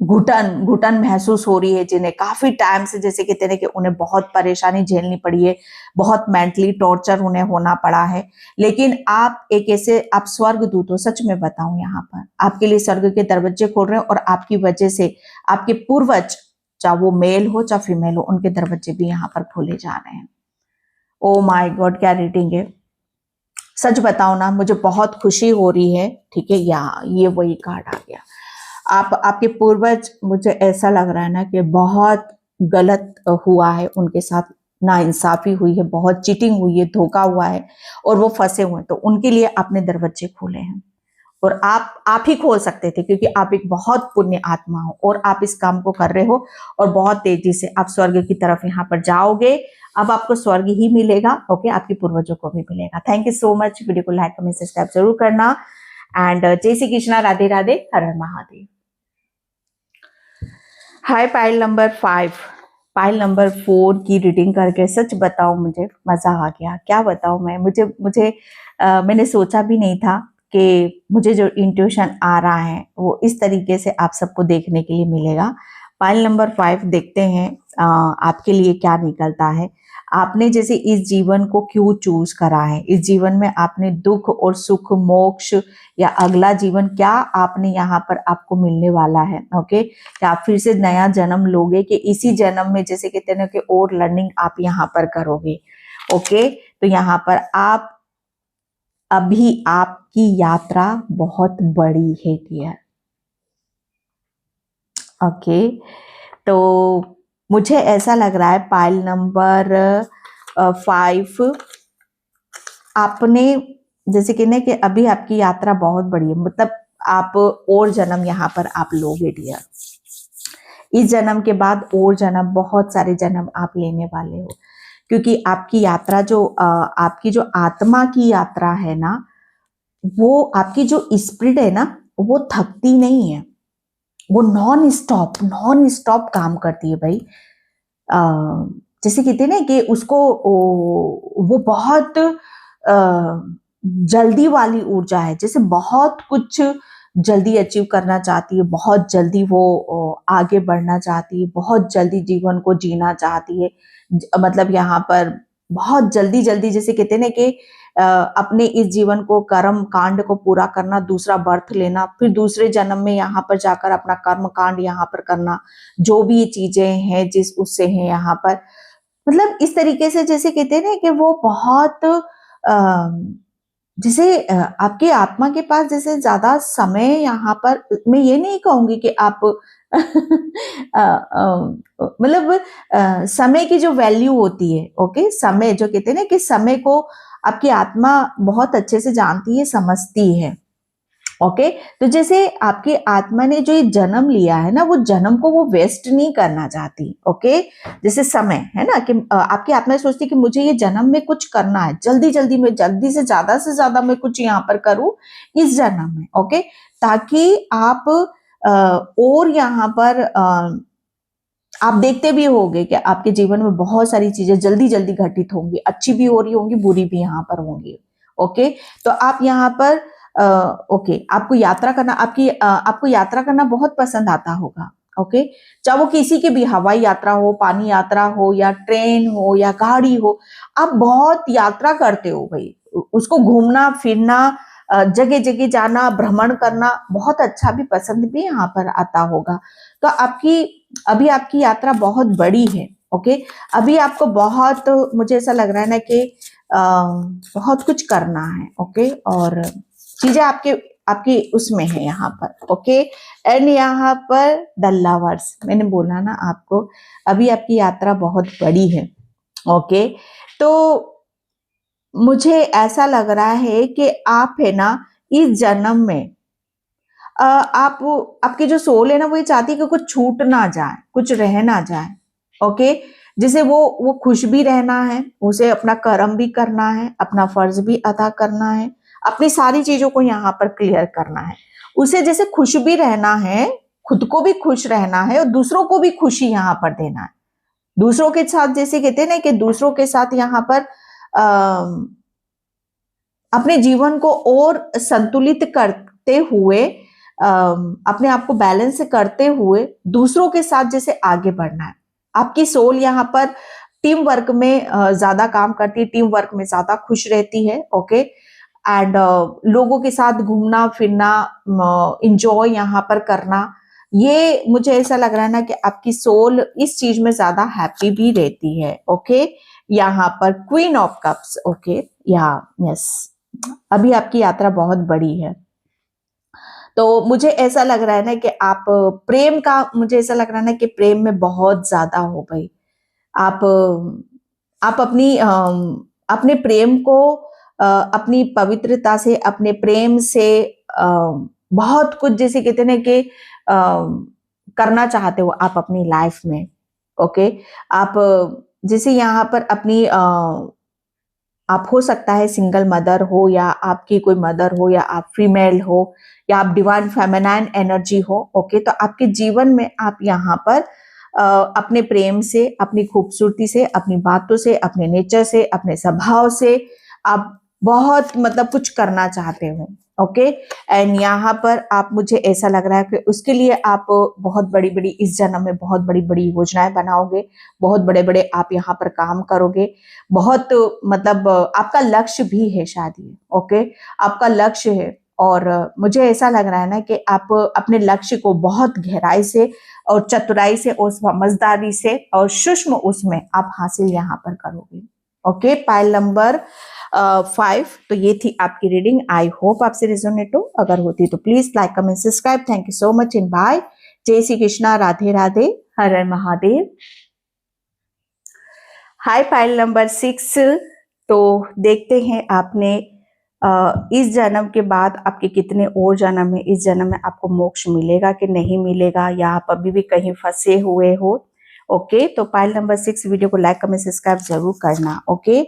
घुटन घुटन महसूस हो रही है, जिन्हें काफी टाइम से जैसे कहते हैं कि उन्हें बहुत परेशानी झेलनी पड़ी है, बहुत मेंटली टॉर्चर उन्हें होना पड़ा है। लेकिन आप एक ऐसे, आप स्वर्ग दूत हो, सच में बताऊं, यहाँ पर आपके लिए स्वर्ग के दरवाजे खोल रहे हैं, और आपकी वजह से आपके पूर्वज, चाहे वो मेल हो चाहे फीमेल हो, उनके दरवाजे भी यहाँ पर खोले जा रहे हैं। ओ माय गॉड, क्या रीडिंग है! सच बताओ ना, मुझे बहुत खुशी हो रही है, ठीक है। ये वही कार्ड आ गया। आपके पूर्वज, मुझे ऐसा लग रहा है ना कि बहुत गलत हुआ है उनके साथ, नाइंसाफी हुई है, बहुत चीटिंग हुई है, धोखा हुआ है, और वो फंसे हुए हैं। तो उनके लिए आपने दरवाजे खोले हैं, और आप ही खोल सकते थे, क्योंकि आप एक बहुत पुण्य आत्मा हो, और आप इस काम को कर रहे हो, और बहुत तेजी से आप स्वर्ग की तरफ यहाँ पर जाओगे। अब आपको स्वर्ग ही मिलेगा, ओके, आपके पूर्वजों को भी मिलेगा। Thank you so much. Video को लाइक, कमेंट, सब्सक्राइब जरूर करना। एंड जय Shri Krishna, Radhe Radhe, Har Har Mahadev. Hi pile number 5, pile number 4 की रीडिंग करके सच बताओ मुझे मजा आ गया। क्या बताऊं मैं, मुझे मैंने सोचा भी नहीं था कि मुझे जो इंट्यूशन आ रहा है वो इस तरीके से आप सबको देखने के लिए मिलेगा। पाइल नंबर 5 देखते हैं आपके लिए क्या निकलता है। आपने जैसे इस जीवन को क्यों चूज करा है, इस जीवन में आपने दुख और सुख, मोक्ष या अगला जीवन क्या आपने यहाँ पर आपको मिलने वाला है, ओके। क्या आप फिर से नया जन्म लोगे, कि इसी जन्म में जैसे कहते हैं कि और लर्निंग आप यहाँ पर करोगे, ओके। तो यहाँ पर आप अभी आपकी यात्रा बहुत बड़ी है डियर, ओके। तो मुझे ऐसा लग रहा है पाइल नंबर 5, आपने जैसे कहने कि अभी आपकी यात्रा बहुत बड़ी है, मतलब आप और जन्म यहाँ पर आप लोगे डियर। इस जन्म के बाद और जन्म, बहुत सारे जन्म आप लेने वाले हो, क्योंकि आपकी यात्रा जो आपकी जो आत्मा की यात्रा है ना, वो आपकी जो स्पिरिट है ना, वो थकती नहीं है, वो नॉन स्टॉप काम करती है भाई। अ, जैसे कहते हैं ना कि उसको वो बहुत जल्दी वाली ऊर्जा है, जैसे बहुत कुछ जल्दी अचीव करना चाहती है, बहुत जल्दी वो आगे बढ़ना चाहती है, बहुत जल्दी जीवन को जीना चाहती है। मतलब यहाँ पर बहुत जल्दी जल्दी, जैसे कहते हैं ना कि अपने इस जीवन को, कर्म कांड को पूरा करना, दूसरा बर्थ लेना, फिर दूसरे जन्म में यहाँ पर जाकर अपना कर्म कांड यहाँ पर करना, जो भी ये चीजें हैं जिस उससे हैं यहाँ पर, मतलब इस तरीके से, जैसे कहते हैं ना कि वो बहुत जैसे आपकी आत्मा के पास जैसे ज्यादा समय यहाँ पर, मैं ये नहीं कहूंगी कि आप मतलब समय की जो वैल्यू होती है, ओके, समय जो कहते हैं ना कि समय को आपकी आत्मा बहुत अच्छे से जानती है, समझती है। ओके, तो जैसे आपकी आत्मा ने जो ये जन्म लिया है ना, वो जन्म को वो वेस्ट नहीं करना चाहती। ओके, जैसे समय है ना कि आपकी आत्मा सोचती है कि मुझे ये जन्म में कुछ करना है, जल्दी जल्दी में, जल्दी से ज्यादा मैं कुछ यहाँ पर करूं इस जन्म में। ओके, ताकि आप और यहाँ पर आप देखते भी होंगे कि आपके जीवन में बहुत सारी चीजें जल्दी जल्दी घटित होंगी, अच्छी भी हो रही होंगी, बुरी भी यहाँ पर होंगी। ओके, तो आप यहाँ पर ओके, आपको यात्रा करना, आपको यात्रा करना बहुत पसंद आता होगा। ओके, चाहे वो किसी की भी, हवाई यात्रा हो, पानी यात्रा हो, या ट्रेन हो, या गाड़ी हो, आप बहुत यात्रा करते हो भाई। उसको घूमना फिरना, जगह जगह जाना, भ्रमण करना बहुत अच्छा भी, पसंद भी यहाँ पर आता होगा। तो अभी आपकी यात्रा बहुत बड़ी है। ओके, अभी आपको बहुत, मुझे ऐसा लग रहा है ना कि बहुत कुछ करना है। ओके, और चीजें आपके आपकी उसमें है यहाँ पर। ओके, एंड यहाँ पर द लवर्स, मैंने बोला ना आपको, अभी आपकी यात्रा बहुत बड़ी है। ओके, तो मुझे ऐसा लग रहा है कि आप है ना इस जन्म में आप, आपकी जो सोल है ना, वो ये चाहती है कि कुछ छूट ना जाए, कुछ रह ना जाए। ओके, जिसे वो खुश भी रहना है, उसे अपना कर्म भी करना है, अपना फर्ज भी अदा करना है, अपनी सारी चीजों को यहाँ पर क्लियर करना है। उसे जैसे खुश भी रहना है, खुद को भी खुश रहना है, और दूसरों को भी खुशी यहाँ पर देना है। दूसरों के साथ, जैसे कहते हैं ना कि दूसरों के साथ यहाँ पर अपने जीवन को और संतुलित करते हुए, अपने आप को बैलेंस करते हुए दूसरों के साथ जैसे आगे बढ़ना है। आपकी सोल यहाँ पर टीम वर्क में ज्यादा काम करती है, टीम वर्क में ज्यादा खुश रहती है। ओके, एंड लोगों के साथ घूमना फिरना, इंजॉय यहाँ पर करना, ये मुझे ऐसा लग रहा है ना कि आपकी सोल इस चीज में ज्यादा हैप्पी भी रहती है। ओके, यहाँ पर क्वीन ऑफ कप्स। ओके, या यस, अभी आपकी यात्रा बहुत बड़ी है। तो मुझे ऐसा लग रहा है ना कि आप प्रेम का, मुझे ऐसा लग रहा है ना कि प्रेम में बहुत ज्यादा हो भाई। आप आप अपने प्रेम को अपनी पवित्रता से, अपने प्रेम से बहुत कुछ, जैसे कहते हैं ना कि करना चाहते हो आप अपनी लाइफ में। ओके, आप जैसे यहाँ पर अपनी आप हो सकता है सिंगल मदर हो, या आपकी कोई मदर हो, या आप फीमेल हो, या आप डिवाइन फेमिनाइन एनर्जी हो। ओके, तो आपके जीवन में आप यहाँ पर अपने प्रेम से, अपनी खूबसूरती से, अपनी बातों से, अपने नेचर से, अपने स्वभाव से आप बहुत मतलब कुछ करना चाहते हो। ओके, एंड यहाँ पर आप, मुझे ऐसा लग रहा है कि उसके लिए आप बहुत बड़ी बड़ी, इस जन्म में बहुत बड़ी बड़ी योजनाएं बनाओगे, बहुत बड़े बड़े आप यहाँ पर काम करोगे, बहुत मतलब आपका लक्ष्य भी है शायद ये। ओके, आपका लक्ष्य है, और मुझे ऐसा लग रहा है ना कि आप अपने लक्ष्य को बहुत गहराई से और चतुराई से और समझदारी से और सूक्ष्म उसमें आप हासिल यहाँ पर करोगे। ओके, पाइल नंबर 5, तो ये थी आपकी रीडिंग। आई होप आपसे रेजोनेट हो, अगर होती तो please like comment subscribe. Thank you so much and bye. जय Shri Krishna, Radhe Radhe, Har Har Mahadev. Hi pile number 6, तो देखते हैं आपने इस जन्म के बाद आपके कितने और जन्म है, इस जन्म में आपको मोक्ष मिलेगा कि नहीं मिलेगा, या आप अभी भी कहीं फंसे हुए हो। ओके, तो पाइल नंबर 6 वीडियो को लाइक कमेंट सब्सक्राइब जरूर करना। ओके,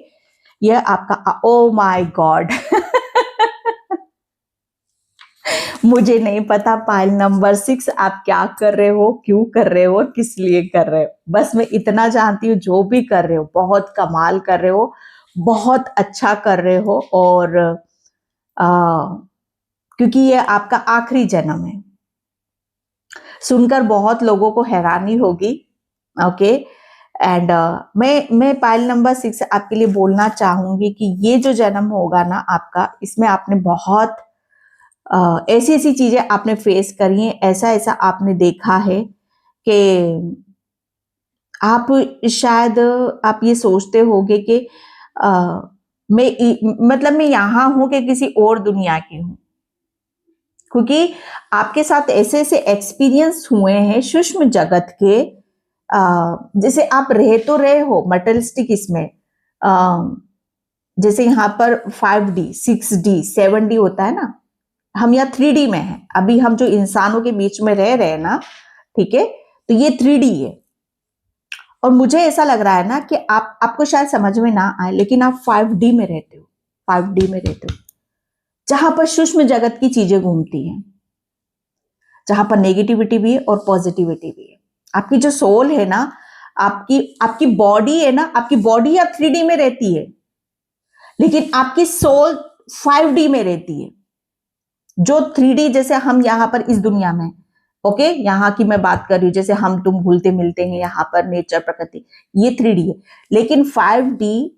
यह आपका, ओ माय गॉड मुझे नहीं पता पाइल नंबर 6 आप क्या कर रहे हो, क्यों कर रहे हो और किस लिए कर रहे हो। बस मैं इतना जानती हूँ, जो भी कर रहे हो बहुत कमाल कर रहे हो, बहुत अच्छा कर रहे हो। और क्योंकि ये आपका आखिरी जन्म है। सुनकर बहुत लोगों को हैरानी होगी। ओके। एंड मैं पाइल नंबर 6 आपके लिए बोलना चाहूंगी कि ये जो जन्म होगा ना आपका, इसमें आपने बहुत ऐसी ऐसी चीजें आपने फेस करी हैं, ऐसा ऐसा आपने देखा है कि आप शायद आप ये सोचते होगे कि मतलब मैं यहाँ हूं कि किसी और दुनिया की हूं, क्योंकि आपके साथ ऐसे ऐसे एक्सपीरियंस हुए हैं सूक्ष्म जगत के। जैसे आप रह तो रहे हो मटेरियलिस्टिक इसमें, जैसे यहाँ पर 5D 6D 7D होता है ना, हम यहाँ 3D में हैं। अभी हम जो इंसानों के बीच में रह रहे हैं ना, ठीक है, तो ये 3D है। और मुझे ऐसा लग रहा है ना कि आपको शायद समझ में ना आए, लेकिन आप 5D में रहते हो, 5D में रहते हो, जहां पर सूक्ष्म जगत की चीजें घूमती हैं, जहां पर नेगेटिविटी भी है और पॉजिटिविटी भी है। आपकी जो सोल है ना, आपकी बॉडी है ना, आपकी बॉडी या 3D में रहती है, लेकिन आपकी सोल 5D में रहती है। जो 3D जैसे हम यहाँ पर इस दुनिया में, ओके, यहाँ की मैं बात कर रही हूँ, जैसे हम तुम घुलते मिलते हैं यहाँ पर, नेचर प्रकृति, ये 3D है। लेकिन 5D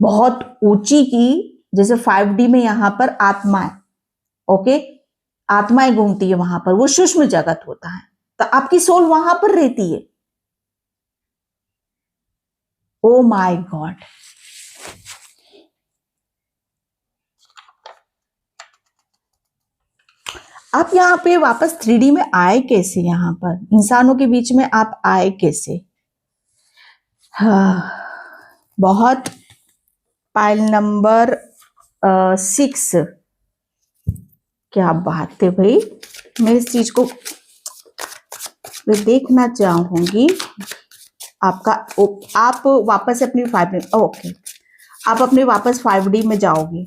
बहुत ऊंची की, जैसे 5D में यहाँ पर आत्मा है, ओके, आत्माएं घूमती है वहां पर, वो सूक्ष्म जगत होता है, तो आपकी सोल वहां पर रहती है। ओ माय गॉड, आप यहाँ पे वापस 3D में आए कैसे? यहाँ पर इंसानों के बीच में आप आए कैसे? हाँ, बहुत पाइल नंबर 6, क्या बात है भाई, मैं इस चीज को मैं देखना चाहूंगी। आपका आप वापस अपनी 5D, ओके, आप अपने वापस 5D में जाओगे।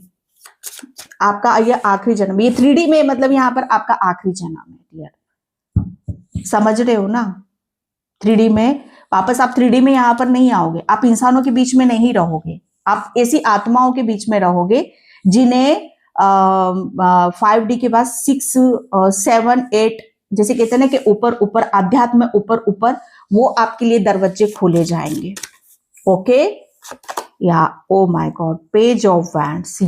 आपका ये आखिरी जन्म, ये 3D में, मतलब यहाँ पर आपका आखिरी जन्म है डियर, समझ रहे हो ना? 3D में वापस आप 3D में यहाँ पर नहीं आओगे, आप इंसानों के बीच में नहीं रहोगे, आप ऐसी आत्माओं के बीच में रहोगे जिन्हें 5D के बाद 6 7 8, जैसे कहते हैं ना कि ऊपर ऊपर आध्यात्म, ऊपर ऊपर, वो आपके लिए दरवाजे खोले जाएंगे। ओके, या ओ my God, page of wands,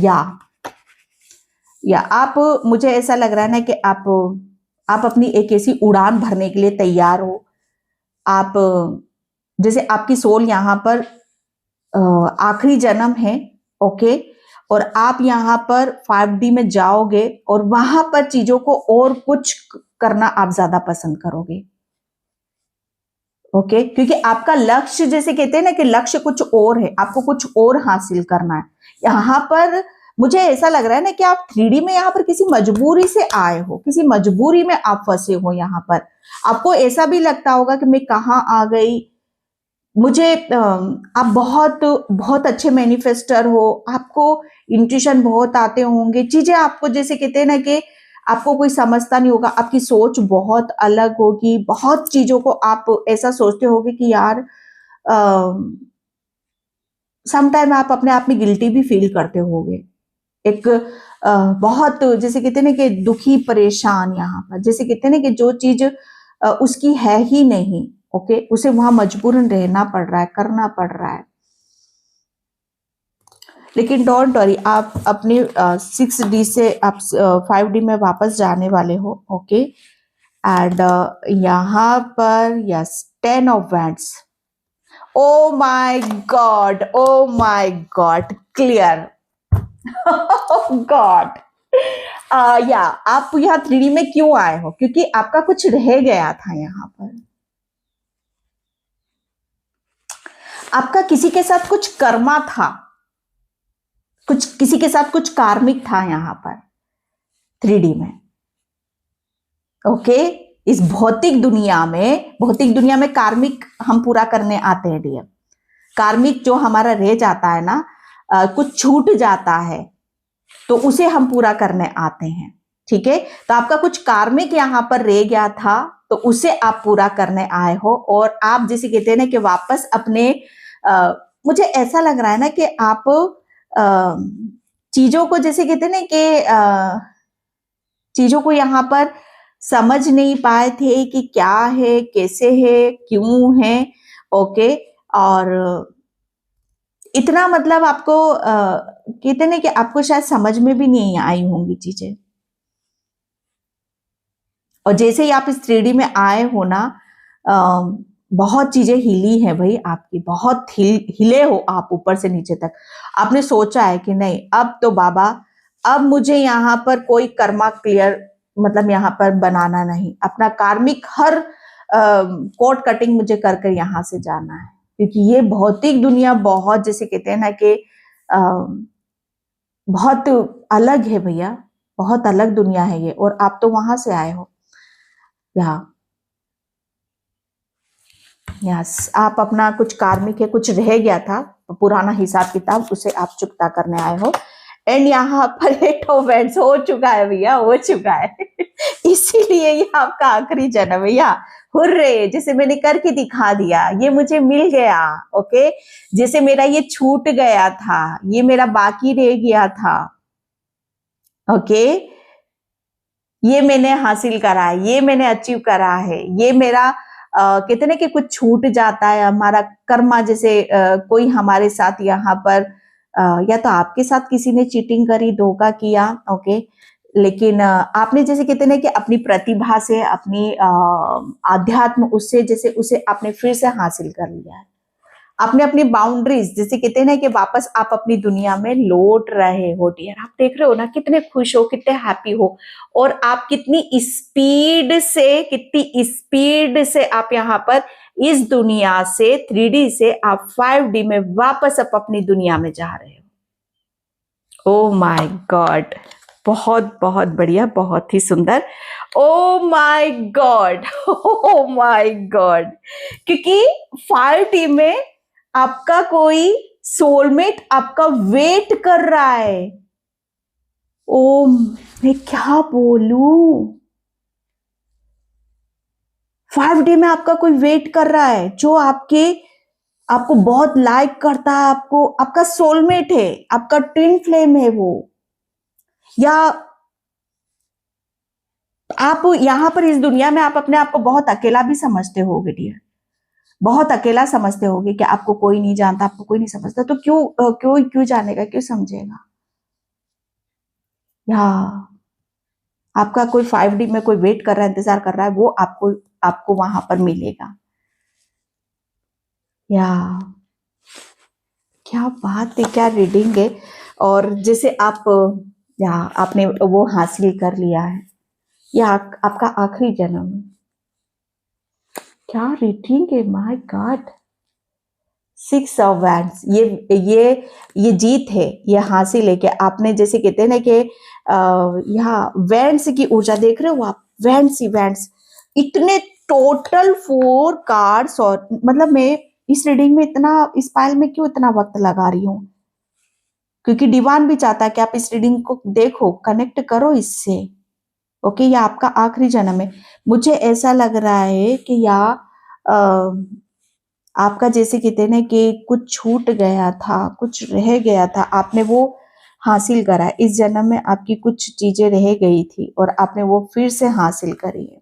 या आप, मुझे ऐसा लग रहा है ना कि आप अपनी एक ऐसी उड़ान भरने के लिए तैयार हो। आप, जैसे आपकी सोल यहाँ पर आखिरी जन्म है, ओके, और आप यहाँ पर 5D में जाओगे और वहां पर चीजों को और कुछ करना आप ज्यादा पसंद करोगे। ओके, क्योंकि आपका लक्ष्य, जैसे कहते हैं ना कि लक्ष्य कुछ और है, आपको कुछ और हासिल करना है। यहाँ पर मुझे ऐसा लग रहा है ना कि आप 3D में यहाँ पर किसी मजबूरी से आए हो, किसी मजबूरी में आप फंसे हो। यहाँ पर आपको ऐसा भी लगता होगा कि मैं कहाँ आ गई। मुझे आप बहुत बहुत अच्छे मैनिफेस्टर हो, आपको इंट्यूशन बहुत आते होंगे, चीजें आपको, जैसे कहते हैं ना कि आपको कोई समझता नहीं होगा, आपकी सोच बहुत अलग होगी, बहुत चीजों को आप ऐसा सोचते होगे कि यार, समटाइम आप अपने आप में गिल्टी भी फील करते होगे, एक बहुत, जैसे कहते हैं ना कि दुखी परेशान, यहाँ पर जैसे कहते हैं ना कि जो चीज उसकी है ही नहीं, ओके, उसे वहां मजबूरन रहना पड़ रहा है, करना पड़ रहा है। लेकिन डोंट वरी, आप अपनी 6D से आप 5D में वापस जाने वाले हो, ओके। एंड यहाँ पर yes, 10 of wands, O my God, O my God, clear, God. या आप यहाँ 3D में क्यों आए हो? क्योंकि आपका कुछ रह गया था यहाँ पर, आपका किसी के साथ कुछ कर्मा था, कुछ किसी के साथ कुछ कार्मिक था यहाँ पर 3D में, ओके। इस भौतिक दुनिया में कार्मिक हम पूरा करने आते हैं डियर। कार्मिक जो हमारा रह जाता है ना, कुछ छूट जाता है, तो उसे हम पूरा करने आते हैं। ठीक है, तो आपका कुछ कार्मिक यहाँ पर रह गया था, तो उसे आप पूरा करने आए हो। और आप जैसे कहते हैं ना कि वापस अपने मुझे ऐसा लग रहा है ना कि आप चीजों को जैसे कहते हैं ना कि चीजों को यहाँ पर समझ नहीं पाए थे कि क्या है, कैसे है, क्यों है। ओके, और इतना मतलब आपको कहते ना कि आपको शायद समझ में भी नहीं आई होंगी चीजें। और जैसे ही आप इस 3D में आए हो ना, बहुत चीजें हिली हैं भाई आपकी, बहुत हिले हो आप ऊपर से नीचे तक। आपने सोचा है कि नहीं, अब तो बाबा, अब मुझे यहाँ पर कोई कर्मा क्लियर मतलब यहाँ पर बनाना नहीं, अपना कार्मिक हर कोड कटिंग मुझे कर कर यहाँ से जाना है। क्योंकि ये भौतिक दुनिया बहुत जैसे कहते हैं ना कि बहुत अलग है भैया, बहुत अलग दुनिया है ये, और आप तो वहां से आए हो। यस, आप अपना कुछ कार्मिक है, कुछ रह गया था पुराना हिसाब किताब, उसे आप चुकता करने आए हो। एंड यहाँ पर 8 ऑफ वैंड्स हो चुका है भैया, हो चुका है। इसीलिए ये आपका आखिरी जन्म है भैया। हुर्रे, जैसे मैंने करके दिखा दिया, ये मुझे मिल गया। ओके, जैसे मेरा ये छूट गया था, ये मेरा बाकी रह गया था। ओके, ये मैंने हासिल करा है, ये मैंने अचीव करा है, ये मेरा कहते ना कि कुछ छूट जाता है हमारा कर्मा। जैसे कोई हमारे साथ यहाँ पर या तो आपके साथ किसी ने चीटिंग करी, धोखा किया, ओके, लेकिन आपने जैसे कहते ना कि अपनी प्रतिभा से, अपनी आध्यात्म उससे जैसे उसे आपने फिर से हासिल कर लिया है। आपने अपनी बाउंड्रीज जैसे कहते हैं ना कि वापस आप अपनी दुनिया में लौट रहे हो डियर। आप देख रहे हो ना कितने खुश हो, कितने हैप्पी हो, और आप कितनी स्पीड से आप यहाँ पर इस दुनिया से 3D से आप 5D में वापस आप अपनी दुनिया में जा रहे हो। ओ माय गॉड, बहुत बहुत बढ़िया, बहुत ही सुंदर। ओ my God, O my God, क्योंकि 5D में आपका कोई सोलमेट आपका वेट कर रहा है। ओ, मैं क्या बोलूं, 5D में आपका कोई वेट कर रहा है जो आपको बहुत लाइक करता है, आपको आपका सोलमेट है, आपका ट्विन फ्लेम है वो। या आप यहां पर इस दुनिया में आप अपने आप को बहुत अकेला भी समझते होगे डियर, बहुत अकेला समझते होगे कि आपको कोई नहीं जानता, आपको कोई नहीं समझता, तो क्यों जानेगा, क्यों समझेगा। या आपका कोई 5D में कोई वेट कर रहा है, इंतजार कर रहा है, वो आपको वहां पर मिलेगा। या क्या बात है, क्या रीडिंग है। और जैसे या आपने वो हासिल कर लिया है, या आपका आखिरी जन्म, क्या रीडिंग है, माय गॉड। 6 ऑफ वैंड्स, ये जीत है, ये हासिल है कि आपने जैसे कहते हैं ना कि यहाँ वैंड्स की ऊर्जा देख रहे हो आप, वैंड्स इतने टोटल 4 कार्ड्स। और मतलब मैं इस रीडिंग में इस पाइल में क्यों इतना वक्त लगा रही हूँ, क्योंकि डिवाइन भी चाहता है कि आप इस रीडिंग को देखो, कनेक्ट करो इससे। ओके, ये आपका आखिरी जन्म है। मुझे ऐसा लग रहा है कि आपका जैसे कहते हैं ना कि कुछ छूट गया था, कुछ रह गया था, आपने वो हासिल करा। इस जन्म में आपकी कुछ चीजें रह गई थी और आपने वो फिर से हासिल करी है,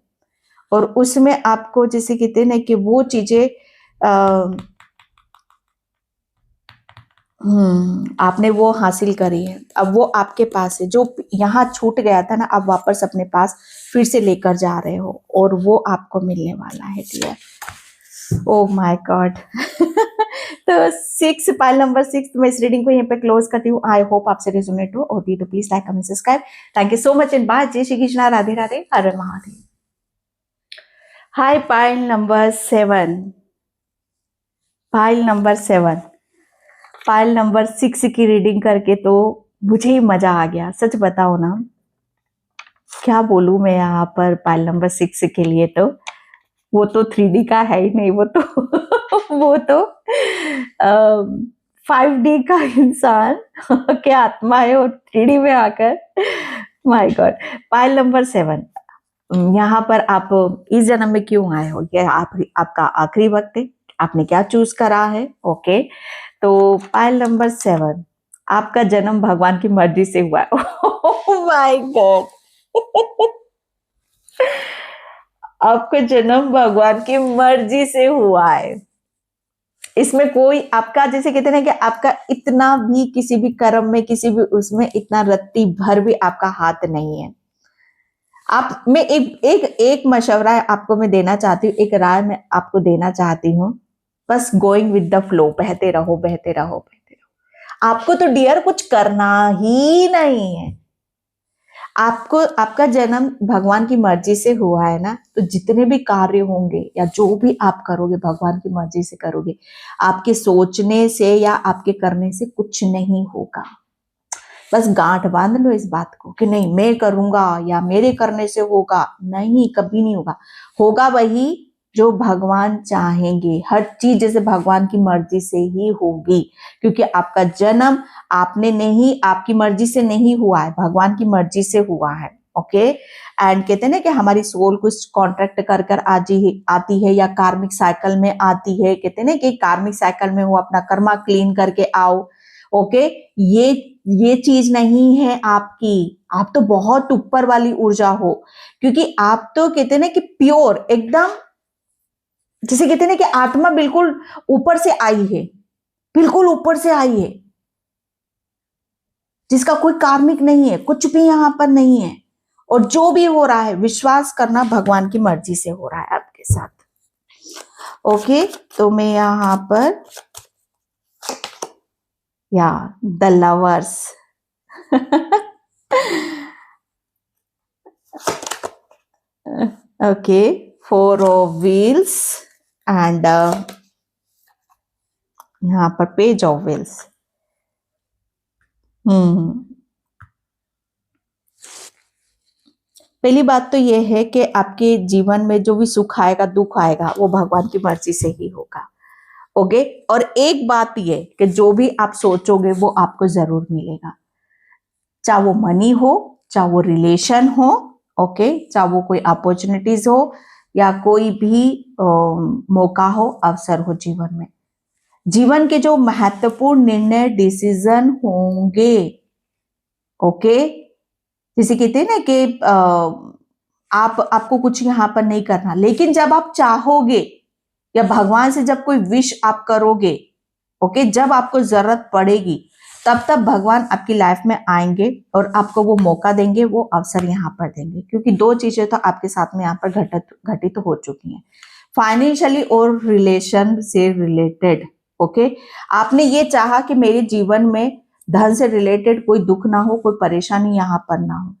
और उसमें आपको जैसे कहते हैं ना कि वो चीजें आपने वो हासिल करी है। अब वो आपके पास है, जो यहाँ छूट गया था ना, आप वापस अपने पास फिर से लेकर जा रहे हो, और वो आपको मिलने वाला है डियर। O my God. तो 6, पाइल नंबर 6, मैं इस रीडिंग को यहीं पे क्लोज करती हूँ। आई होप आपसे रेजोनेट हो, होती है तो please like, comment, subscribe. Thank you so much and bye. जय Shri Krishna, Radhe Radhe, Har Har Mahadev. Hi pile number 7, pile number 7, pile number 6 की रीडिंग करके तो मुझे ही मजा आ गया, सच बताओ ना, क्या बोलूं मैं यहाँ पर पाइल नंबर 6 के लिए। तो वो तो 3D का है ही नहीं, वो तो 5D का इंसान क्या आत्मा है, और 3D में आकर माय गॉड। पाइल नंबर 7, यहाँ पर आप इस जन्म में क्यों आए हो, ये आपका आखिरी वक्त है, आपने क्या चूज करा है। ओके, तो पाइल नंबर 7, आपका जन्म भगवान की मर्जी से हुआ है। Oh my God. आपका जन्म भगवान की मर्जी से हुआ है। इसमें कोई आपका, जैसे कहते हैं ना कि आपका इतना भी किसी भी कर्म में, किसी भी उसमें इतना रत्ती भर भी आपका हाथ नहीं है। आप, मैं एक एक एक मशवरा आपको मैं देना चाहती हूँ, एक राय मैं आपको देना चाहती हूँ। बस गोइंग विद द फ्लो, बहते रहो बहते रहो बहते रहो। आपको तो डियर कुछ करना ही नहीं है। आपको, आपका जन्म भगवान की मर्जी से हुआ है ना, तो जितने भी कार्य होंगे या जो भी आप करोगे भगवान की मर्जी से करोगे। आपके सोचने से या आपके करने से कुछ नहीं होगा। बस गांठ बांध लो इस बात को कि नहीं मैं करूंगा या मेरे करने से होगा, नहीं, कभी नहीं होगा। होगा वही जो भगवान चाहेंगे। हर चीज जैसे भगवान की मर्जी से ही होगी, क्योंकि आपका जन्म आपने नहीं, आपकी मर्जी से नहीं हुआ है, भगवान की मर्जी से हुआ है। ओके, एंड कहते हैं ना कि हमारी सोल कुछ कॉन्ट्रैक्ट कर कर आती है या कार्मिक साइकिल में आती है। कहते हैं ना कि कार्मिक साइकिल में हो, अपना कर्मा क्लीन करके आओ। ओके, ये चीज नहीं है आपकी। आप तो बहुत ऊपर वाली ऊर्जा हो, क्योंकि आप तो कहते हैं ना कि प्योर एकदम, जिसे कहते हैं ना कि आत्मा बिल्कुल ऊपर से आई है, बिल्कुल ऊपर से आई है, जिसका कोई कार्मिक नहीं है, कुछ भी यहां पर नहीं है। और जो भी हो रहा है विश्वास करना भगवान की मर्जी से हो रहा है आपके साथ। ओके, तो मैं यहां पर, या the lovers. Okay, 4 of wheels and यहाँ पर पेज ऑफ व्हील्स। पहली बात तो ये है कि आपके जीवन में जो भी सुख आएगा दुख आएगा वो भगवान की मर्जी से ही होगा। ओके, और एक बात ये कि जो भी आप सोचोगे वो आपको जरूर मिलेगा, चाहे वो मनी हो, चाहे वो रिलेशन हो, ओके, चाहे वो कोई अपॉर्चुनिटीज हो या कोई भी मौका हो, अवसर हो जीवन में। जीवन के जो महत्वपूर्ण निर्णय डिसीजन होंगे, ओके, जैसे कहते हैं ना कि आपको कुछ यहां पर नहीं करना, लेकिन जब आप चाहोगे या भगवान से जब कोई विश आप करोगे, ओके, जब आपको जरूरत पड़ेगी तब भगवान आपकी लाइफ में आएंगे और आपको वो मौका देंगे, वो अवसर यहाँ पर देंगे। क्योंकि 2 चीजें तो आपके साथ में यहाँ पर घटित हो चुकी हैं, फाइनेंशियली और रिलेशन से रिलेटेड। ओके, आपने ये चाहा कि मेरे जीवन में धन से रिलेटेड कोई दुख ना हो, कोई परेशानी यहाँ पर ना हो,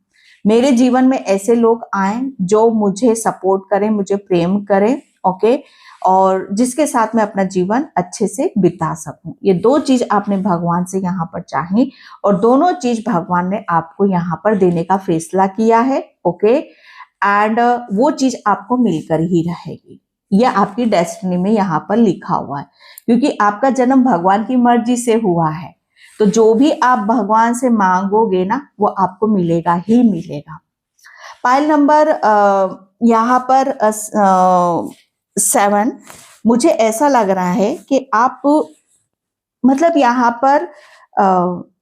मेरे जीवन में ऐसे लोग आए जो मुझे सपोर्ट करें, मुझे प्रेम करें, ओके, और जिसके साथ मैं अपना जीवन अच्छे से बिता सकूं। ये 2 चीज आपने भगवान से यहाँ पर चाही और दोनों चीज भगवान ने आपको यहाँ पर देने का फैसला किया है। ओके, एंड वो चीज आपको मिलकर ही रहेगी। यह आपकी डेस्टिनी में यहाँ पर लिखा हुआ है, क्योंकि आपका जन्म भगवान की मर्जी से हुआ है। तो जो भी आप भगवान से मांगोगे ना वो आपको मिलेगा ही मिलेगा। पाइल नंबर यहाँ पर 7, मुझे ऐसा लग रहा है कि आप मतलब यहाँ पर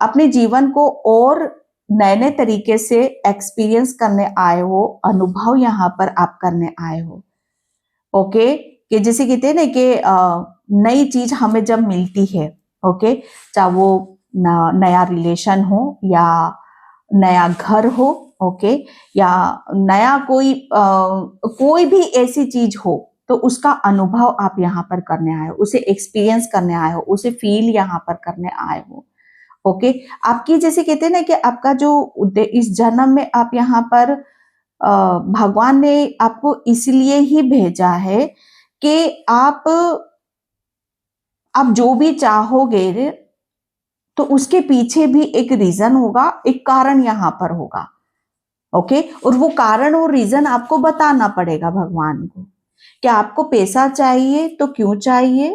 अपने जीवन को और नए नए तरीके से एक्सपीरियंस करने आए हो, अनुभव यहाँ पर आप करने आए हो। ओके, कि जैसे कहते हैं ना कि नई चीज हमें जब मिलती है, ओके, चाहे वो नया रिलेशन हो या नया घर हो, ओके, या नया कोई भी ऐसी चीज हो, तो उसका अनुभव आप यहाँ पर करने आए हो, उसे एक्सपीरियंस करने आए हो, उसे फील यहाँ पर करने आए हो। ओके, आपकी जैसे कहते हैं ना कि आपका जो इस जन्म में आप यहाँ पर भगवान ने आपको इसलिए ही भेजा है कि आप जो भी चाहोगे तो उसके पीछे भी एक रीजन होगा, एक कारण यहाँ पर होगा। ओके, और वो कारण और रीजन आपको बताना पड़ेगा भगवान को। क्या आपको पैसा चाहिए तो क्यों चाहिए,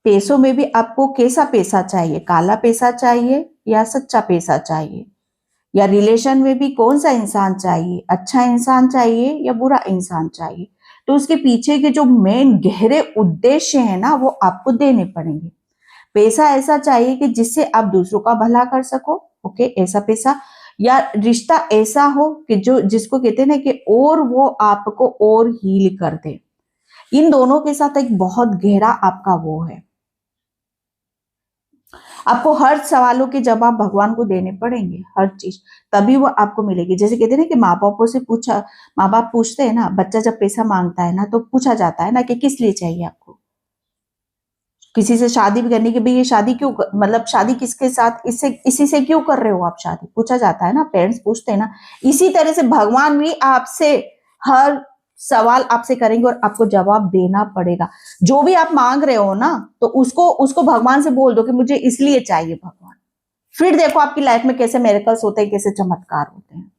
पैसों में भी आपको कैसा पैसा चाहिए, काला पैसा चाहिए या सच्चा पैसा चाहिए, या रिलेशन में भी कौन सा इंसान चाहिए, अच्छा इंसान चाहिए या बुरा इंसान चाहिए। तो उसके पीछे के जो मेन गहरे उद्देश्य है ना वो आपको देने पड़ेंगे। पैसा ऐसा चाहिए कि जिससे आप दूसरों का भला कर सको, ओके, ऐसा पैसा, या रिश्ता ऐसा हो कि जो जिसको कहते हैं ना कि और वो आपको और हील कर दे। इन दोनों के साथ एक बहुत गहरा आपका वो है। आपको हर सवालों के जवाब भगवान को देने पड़ेंगे, हर चीज, तभी वो आपको मिलेगी। जैसे कहते हैं ना कि माँ बापों से पूछा, माँ बाप पूछते हैं ना, बच्चा जब पैसा मांगता है ना तो पूछा जाता है ना कि किस लिए चाहिए आपको। किसी से शादी भी करनी कि भाई ये शादी क्यों मतलब शादी किसके साथ, इससे इसी से क्यों कर रहे हो आप शादी, पूछा जाता है ना, पेरेंट्स पूछते हैं ना। इसी तरह से भगवान भी आपसे हर सवाल आपसे करेंगे और आपको जवाब देना पड़ेगा। जो भी आप मांग रहे हो ना तो उसको उसको भगवान से बोल दो कि मुझे इसलिए चाहिए भगवान। फिर देखो आपकी लाइफ में कैसे मिरेकल्स होते हैं, कैसे चमत्कार होते हैं।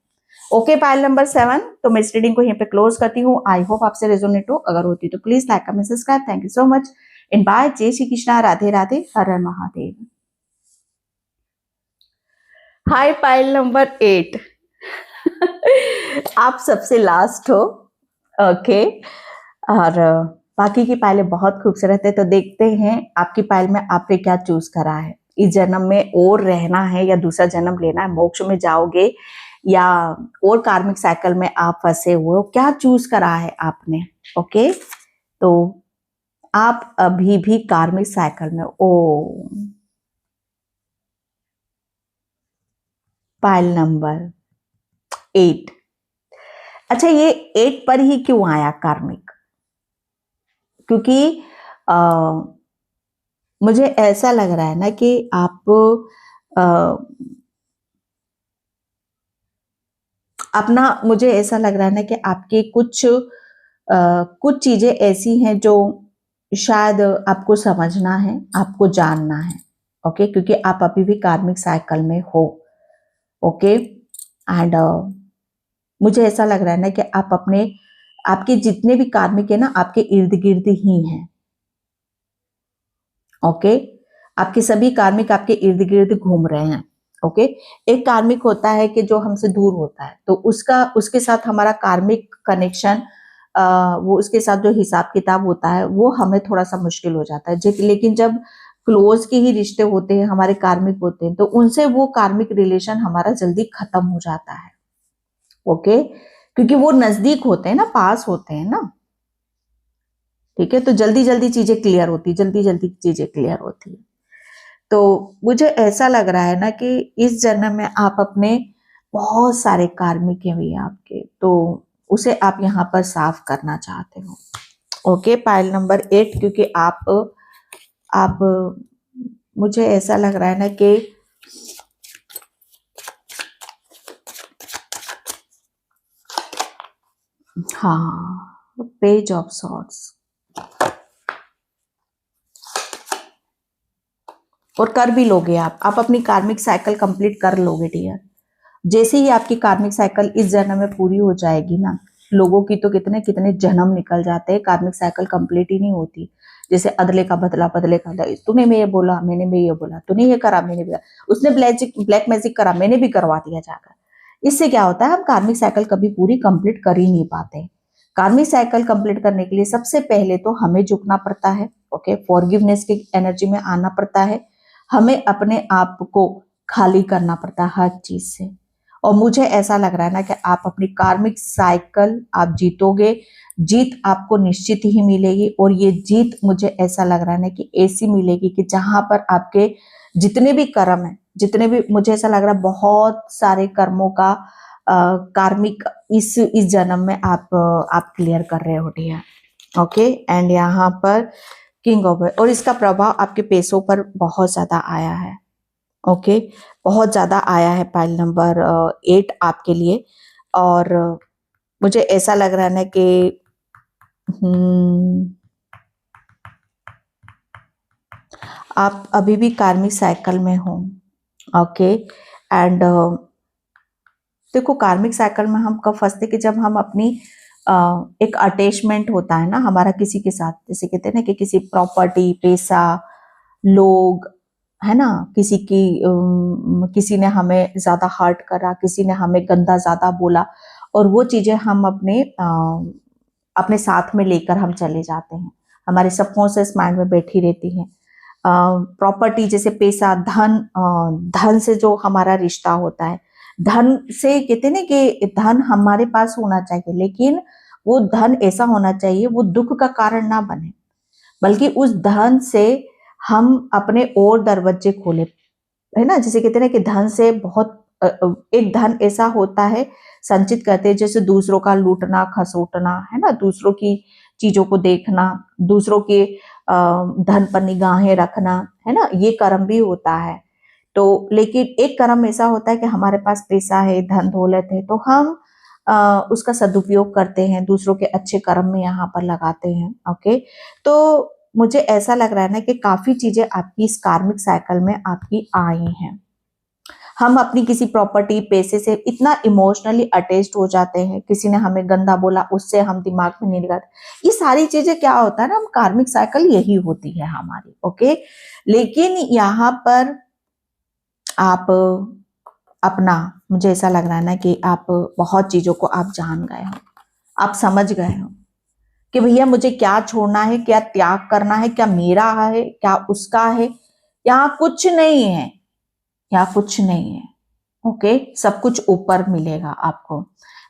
Okay, pile number 7। तो मैं इस रीडिंग को यहीं पे क्लोज करती हूँ। आई होप आपसे रेजोनेट हो, अगर होती तो please like comment subscribe. Thank you so much and bye. जय Shri Krishna, Radhe Radhe, Har Har Mahadev. Hi pile number 8। आप सबसे लास्ट हो, ओके। और बाकी की पाइलें बहुत खूबसूरत है, तो देखते हैं आपकी पाइल में आपने क्या चूज करा है। इस जन्म में और रहना है या दूसरा जन्म लेना है, मोक्ष में जाओगे या और कार्मिक साइकिल में आप फंसे हुए हो, क्या चूज करा है आपने। ओके, तो आप अभी भी कार्मिक साइकिल में। ओ, पाइल नंबर 8। अच्छा, ये 8 पर ही क्यों आया कार्मिक? क्योंकि आ, मुझे ऐसा लग रहा है ना कि आप अपना, मुझे ऐसा लग रहा है ना कि आपकी कुछ चीजें ऐसी हैं जो शायद आपको समझना है, आपको जानना है। ओके, क्योंकि आप अभी भी कार्मिक साइकिल में हो। ओके, एंड मुझे ऐसा लग रहा है ना कि आप अपने, आपके जितने भी कार्मिक है ना आपके इर्द गिर्द ही हैं। ओके, आपके सभी कार्मिक आपके इर्द गिर्द घूम रहे हैं। ओके, एक कार्मिक होता है कि जो हमसे दूर होता है, तो उसके साथ हमारा कार्मिक कनेक्शन, वो उसके साथ जो हिसाब किताब होता है वो हमें थोड़ा सा मुश्किल हो जाता है। लेकिन जब क्लोज के ही रिश्ते होते हैं, हमारे कार्मिक होते हैं, तो उनसे वो कार्मिक रिलेशन हमारा जल्दी खत्म हो जाता है। ओके, क्योंकि वो नजदीक होते हैं ना, पास होते हैं ना। ठीक है, तो जल्दी जल्दी चीजें क्लियर होती, जल्दी जल्दी चीजें क्लियर होती है। तो मुझे ऐसा लग रहा है ना कि इस जन्म में आप अपने, बहुत सारे कार्मिक हैं भैया आपके, तो उसे आप यहाँ पर साफ करना चाहते हो। ओके, पाइल नंबर 8, क्योंकि आप मुझे ऐसा लग रहा है ना कि हाँ, पेज ऑफ सॉर्ड्स, और कर भी लोगे आप अपनी कार्मिक साइकिल कंप्लीट कर लोगे डियर। जैसे ही आपकी कार्मिक साइकिल इस जन्म में पूरी हो जाएगी ना, लोगों की तो कितने कितने जन्म निकल जाते हैं, कार्मिक साइकिल कंप्लीट ही नहीं होती। जैसे अदले का बदला, बदले का बदला, तूने मैं ये बोला, मैंने मैं ये बोला, तूने ये करा, मैंने भी, उसने ब्लैक मैजिक करा, मैंने भी करवा दिया जाकर। इससे क्या होता है, हम कार्मिक साइकिल कभी पूरी कंप्लीट कर ही नहीं पाते। कार्मिक साइकिल कंप्लीट करने के लिए सबसे पहले तो हमें झुकना पड़ता है। ओके, फॉरगिवनेस की एनर्जी में आना पड़ता है, हमें अपने आप को खाली करना पड़ता है हर चीज से। और मुझे ऐसा लग रहा है ना कि आप अपनी कार्मिक साइकिल आप जीतोगे, जीत आपको निश्चित ही मिलेगी। और ये जीत मुझे ऐसा लग रहा है ना कि ऐसी मिलेगी कि जहां पर आपके जितने भी कर्म है, जितने भी, मुझे ऐसा लग रहा है बहुत सारे कर्मों का कार्मिक इस जन्म में आप क्लियर कर रहे हो डियर। ओके, एंड यहाँ पर किंग ऑफ, और इसका प्रभाव आपके पैसों पर बहुत ज्यादा आया है। ओके, बहुत ज्यादा आया है पाइल नंबर 8 आपके लिए। और मुझे ऐसा लग रहा है ना कि आप अभी भी कार्मिक साइकिल में हो। ओके, एंड देखो कार्मिक साइकिल में हम कब फंसते कि जब हम अपनी एक अटैचमेंट होता है ना हमारा किसी के साथ, जैसे कहते हैं ना कि किसी प्रॉपर्टी, पैसा, लोग, है ना, किसी ने हमें ज्यादा हर्ट करा, किसी ने हमें गंदा ज्यादा बोला, और वो चीजें हम अपने साथ में लेकर हम चले जाते हैं, हमारे सबकॉन्शियस माइंड में बैठी रहती हैं। प्रॉपर्टी जैसे पैसा, धन से जो हमारा रिश्ता होता है, धन से कहते ना कि धन हमारे पास होना चाहिए, लेकिन वो धन ऐसा होना चाहिए वो दुख का कारण ना बने, बल्कि उस धन से हम अपने और दरवाजे खोले, है ना। जैसे कहते हैं ना कि धन से बहुत एक धन ऐसा होता है, संचित करते हैं, जैसे दूसरों का लूटना खसोटना, है ना, दूसरों की चीजों को देखना, दूसरों के धन पर निगाहें रखना, है ना, ये कर्म भी होता है। तो लेकिन एक कर्म ऐसा होता है कि हमारे पास पैसा है, धन दौलत है, तो हम उसका सदुपयोग करते हैं, दूसरों के अच्छे कर्म में यहाँ पर लगाते हैं। ओके, तो मुझे ऐसा लग रहा है ना कि काफी चीजें आपकी इस कार्मिक साइकिल में आपकी आई हैं। हम अपनी किसी प्रॉपर्टी, पैसे से इतना इमोशनली अटैच्ड हो जाते हैं, किसी ने हमें गंदा बोला, उससे हम दिमाग में नहीं लगाते। ये सारी चीजें क्या होता है ना, हम कार्मिक साइकिल यही होती है हमारी। ओके, लेकिन यहाँ पर आप अपना, मुझे ऐसा लग रहा है ना कि आप बहुत चीजों को आप जान गए हो, आप समझ गए हो कि भैया मुझे क्या छोड़ना है, क्या त्याग करना है, क्या मेरा है, क्या उसका है। यहाँ कुछ नहीं है, यहाँ कुछ नहीं है। ओके, सब कुछ ऊपर मिलेगा आपको।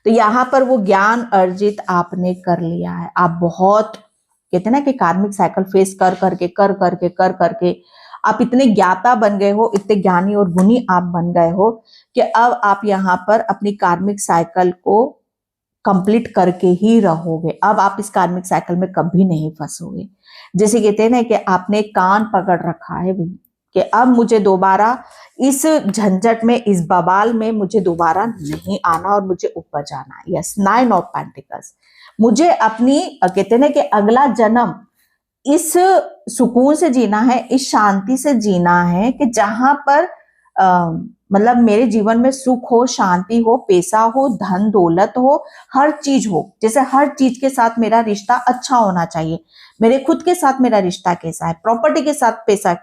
तो यहाँ पर वो ज्ञान अर्जित आपने कर लिया है। आप बहुत कहते हैं ना कि कार्मिक साइकिल फेस कर करके आप इतने ज्ञाता बन गए हो, इतने ज्ञानी और गुणी आप बन गए हो कि अब आप यहाँ पर अपनी कार्मिक साइकिल को कंप्लीट करके ही रहोगे। अब आप इस कार्मिक साइकिल में कभी नहीं फंसोगे। जैसे कहते हैं ना कि आपने कान पकड़ रखा है भाई, कि अब मुझे दोबारा इस झंझट में, इस बवाल में मुझे दोबारा नहीं आना और मुझे ऊपर जाना है। Yes, 9 of pentacles. मुझे अपनी कहते हैं ना कि अगला जन्म इस सुकून से जीना है, इस शांति से जीना है कि जहां पर मतलब मेरे जीवन में सुख हो, शांति हो, पैसा हो, धन दौलत हो, हर चीज हो। जैसे हर चीज के साथ मेरा रिश्ता अच्छा होना चाहिए। मेरे खुद के साथ मेरा रिश्ता कैसा है, प्रॉपर्टी के साथ पैसा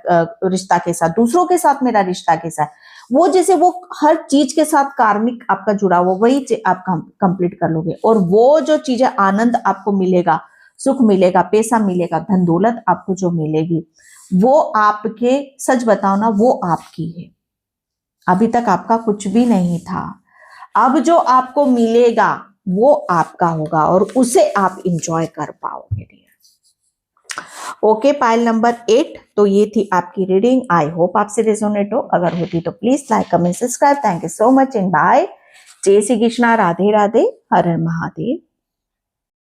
रिश्ता कैसा, दूसरों के साथ मेरा रिश्ता कैसा है, वो जैसे वो हर चीज के साथ कार्मिक आपका जुड़ा हुआ, वही आप कंप्लीट कर लोगे। और वो जो चीजें आनंद आपको मिलेगा, सुख मिलेगा, पैसा मिलेगा, धन दौलत आपको जो मिलेगी, वो आपके, सच बताओ ना, वो आपकी है। अभी तक आपका कुछ भी नहीं था। अब जो आपको मिलेगा वो आपका होगा और उसे आप इंजॉय कर पाओगे। Okay, pile number 8। तो ये थी आपकी रीडिंग। आई होप आपसे रेजोनेट हो। अगर होती तो please like, comment, subscribe. Thank you so much and bye. जय श्री कृष्णा, राधे राधे, हर हर महादेव।